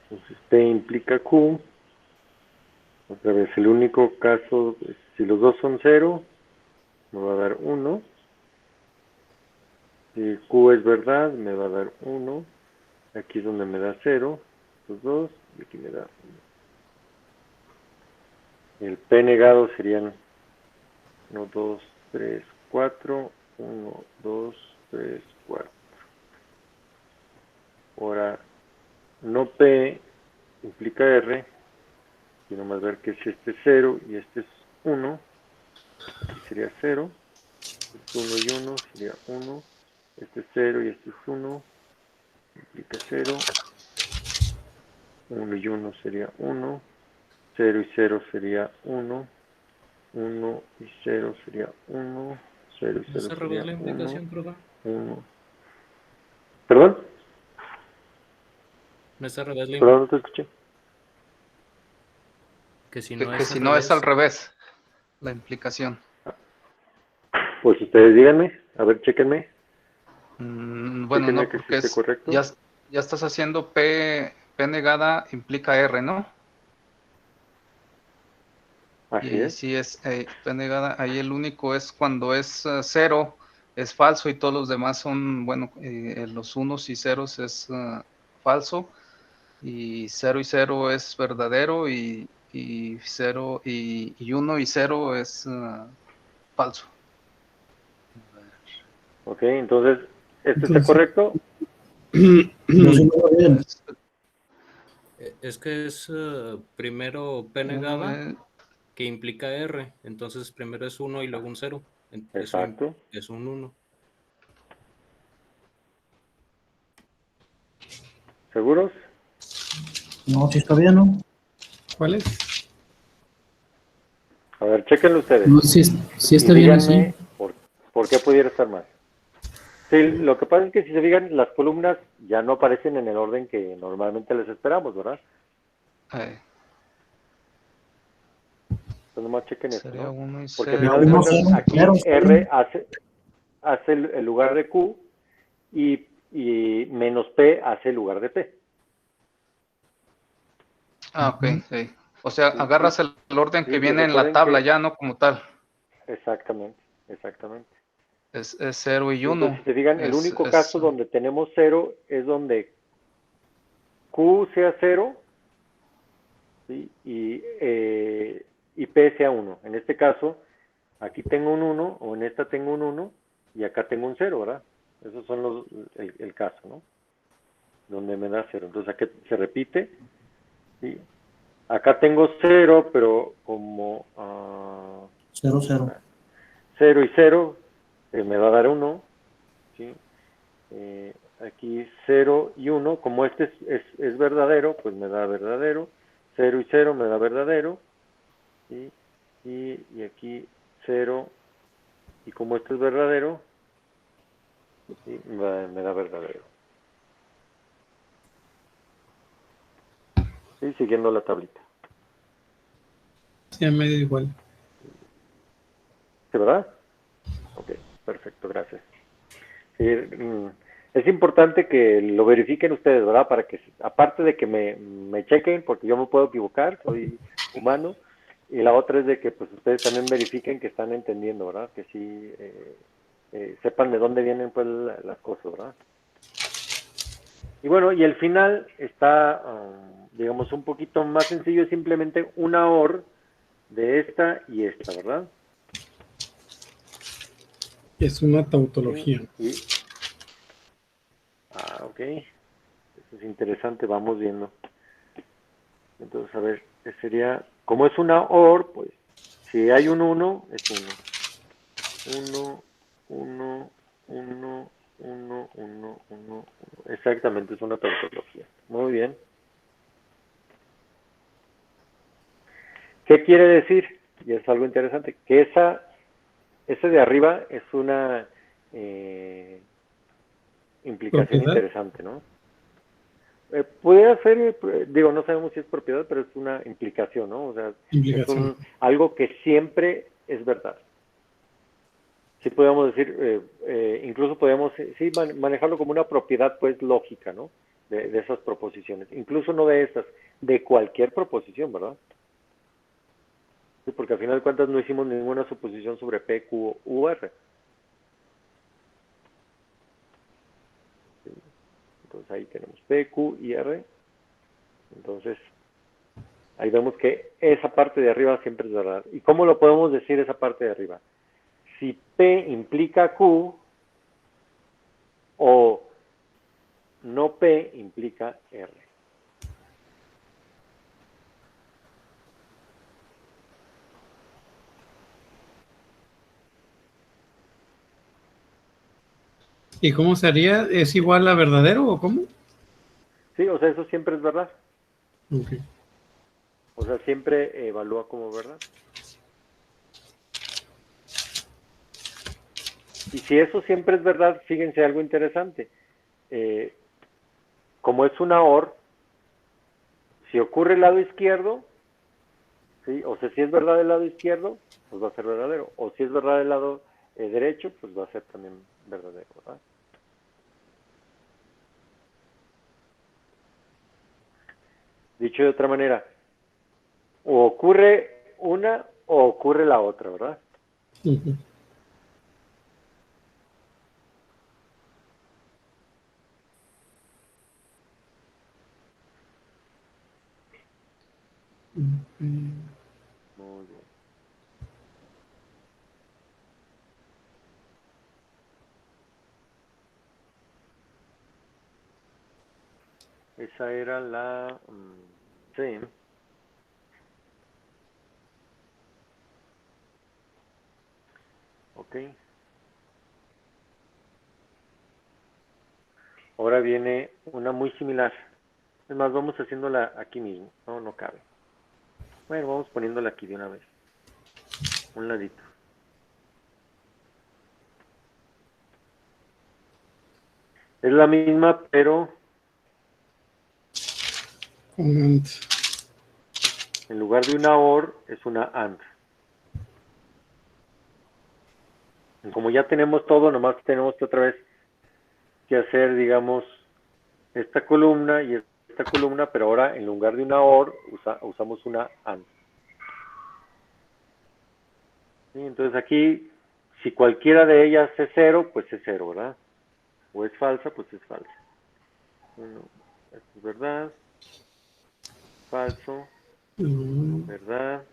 entonces P implica Q. Otra vez, el único caso, si los dos son 0, me va a dar 1. Si Q es verdad, me va a dar 1. Aquí es donde me da 0, los dos, y aquí me da 1. El P negado serían 1, 2, 3, 4, 1, 2, 3, 4. Ahora, no P implica R, y nomás ver que si este es 0 y este es 1, aquí sería 0, este 1 y 1 sería 1, este es 0 y este es 1, implica 0, 1 y 1 sería 1, 0 y 0 sería 1, 1 y 0 sería 1, 0 y 0 ¿Es al revés sería la 1, implicación, profe? 1. ¿Perdón? ¿No es al revés la Perdón, no te escuché. que si Que, no que es al si no es al revés? revés, la implicación. Pues ustedes díganme, a ver, chéquenme, Bueno, chéquenme no, que sí porque esté correcto. ya estás haciendo P negada implica R, ¿no? Así Y es, si es P negada, ahí el único es cuando es 0, es falso y todos los demás son, bueno, los unos y ceros es falso, y 0 y 0 es verdadero, y 0 y 1 y 0 es falso. A ver. ok, entonces, ¿este está Entonces, correcto? No, sí, muy bien. Es que es primero P Uno negada que implica R. Entonces primero es 1 y luego un 0. Eso Exacto. es un 1. ¿Seguros? No, sí está bien, ¿no? ¿cuál es? A ver, chéquenlo ustedes No, sí, sí y está bien así. díganme por qué pudiera estar mal. Sí, lo que pasa es que si se fijan, las columnas ya no aparecen en el orden que normalmente les esperamos, ¿verdad? Eh, Entonces nomás chequen eso, sería ¿no? 1 y Porque al 0. final de Uno, cuentas, cero, aquí cero, está R bien. hace el lugar de Q y menos P hace el lugar de P. Ok, Ujú. sí. O sea, Sí, agarras el orden sí, que y viene en la recuerden tabla que ya, ¿no? Como tal. exactamente, exactamente. Es 0 y Entonces, 1. si se fijan, el único caso donde tenemos 0 es donde Q sea 0, ¿sí? Y P sea 1. En este caso, aquí tengo un 1, o en esta tengo un 1, y acá tengo un 0, ¿verdad? Esos son el caso, ¿no? Donde me da 0. Entonces aquí se repite, ¿sí? Acá tengo 0, pero como 0, 0. 0 y 0, me va a dar 1, ¿sí? Aquí 0 y 1, como este es verdadero, pues me da verdadero. 0 y 0 me da verdadero, ¿sí? Y aquí 0, y como este es verdadero, ¿sí? me da verdadero. ¿Sí? Siguiendo la tablita. Sí, a medio igual. ¿Sí, verdad? Ok, perfecto, gracias. Sí, es importante que lo verifiquen ustedes, ¿verdad? Para que, aparte de que me chequen, porque yo me puedo equivocar, soy humano, y la otra es de que pues ustedes también verifiquen que están entendiendo, ¿verdad? Que sí sepan de dónde vienen pues las cosas, ¿verdad? Y bueno, y el final está, digamos, un poquito más sencillo, es simplemente una OR de esta y esta, ¿verdad? Es una Sí, tautología. ok. Eso es interesante, vamos viendo. Entonces, a ver, ¿qué sería? Como es una OR, pues, si hay un 1, es 1. 1, 1, 1, 1, 1. Exactamente, es una tautología. Muy bien. ¿Qué quiere decir? Y es algo interesante, que ese de arriba es una implicación ¿Propiedad? interesante, ¿no? Puede ser, digo, no sabemos si es propiedad, pero es una implicación, ¿no? O sea, es Implicación. algo que siempre es verdad. Sí podemos decir, incluso podemos, sí, manejarlo como una propiedad, pues, lógica, ¿no? De esas proposiciones. Incluso no de estas, de cualquier proposición, ¿verdad? Sí, porque al final de cuentas no hicimos ninguna suposición sobre P, Q u R. Sí. Entonces ahí tenemos P, Q y R. Entonces, ahí vemos que esa parte de arriba siempre es verdad. ¿Y cómo lo podemos decir esa parte de arriba? Si P implica Q o no P implica R. ¿Y cómo sería? ¿Es igual a verdadero o cómo? Sí, o sea, eso siempre es verdad. Ok. O sea, siempre evalúa como verdad. Y si eso siempre es verdad, fíjense algo interesante. Como es una OR, si ocurre el lado izquierdo, ¿sí? O sea, si es verdad del lado izquierdo, pues va a ser verdadero. O si es verdad del lado derecho, pues va a ser también verdadero, ¿verdad? Dicho de otra manera, o ocurre una o ocurre la otra, ¿verdad? Ujú. Muy bien. Esa era la C. Ok. Ahora viene una muy similar. Es más, vamos haciéndola aquí mismo. No, no cabe. Bueno, vamos poniéndola aquí de una vez. Un ladito. Es la misma, pero Con ant. en lugar de una OR, es una AND. Y como ya tenemos todo, nomás tenemos que otra vez que hacer, digamos, esta columna y esta columna, pero ahora en lugar de una OR, usamos una AND. ¿Sí? Entonces aquí si cualquiera de ellas es 0, pues es 0, ¿verdad? O es falsa, pues es falsa. Bueno, esto es verdad, falso, verdad,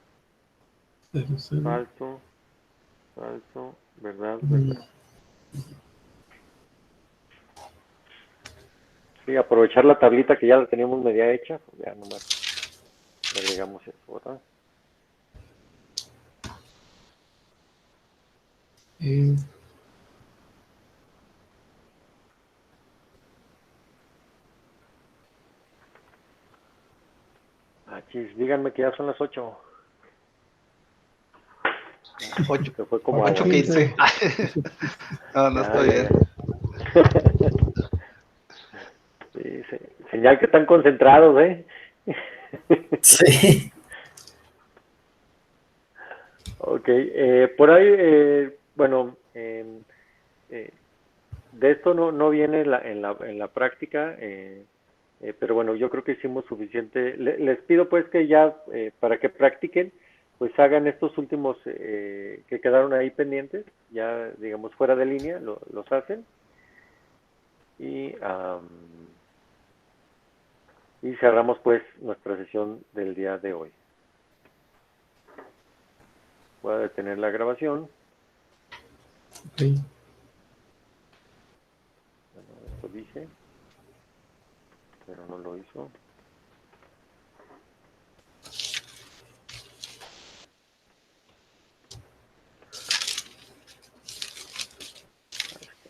falso, falso, verdad, verdad. Sí, aprovechar la tablita que ya la teníamos media hecha, pues ya nomás le agregamos eso, ¿verdad? Ah, chis, díganme que ya son las 8. 8, Se fue como 8:15. No, no Ya, estoy ya, bien. ya. Sí, señal que están concentrados, ¿eh? Sí. Ok, por ahí, bueno, de esto no viene en la práctica, pero bueno, yo creo que hicimos suficiente. Les pido pues que ya, para que practiquen, pues hagan estos últimos que quedaron ahí pendientes, ya digamos fuera de línea, los hacen. Y cerramos pues nuestra sesión del día de hoy. Voy a detener la grabación. Ok. Bueno, esto dice, pero no lo hizo.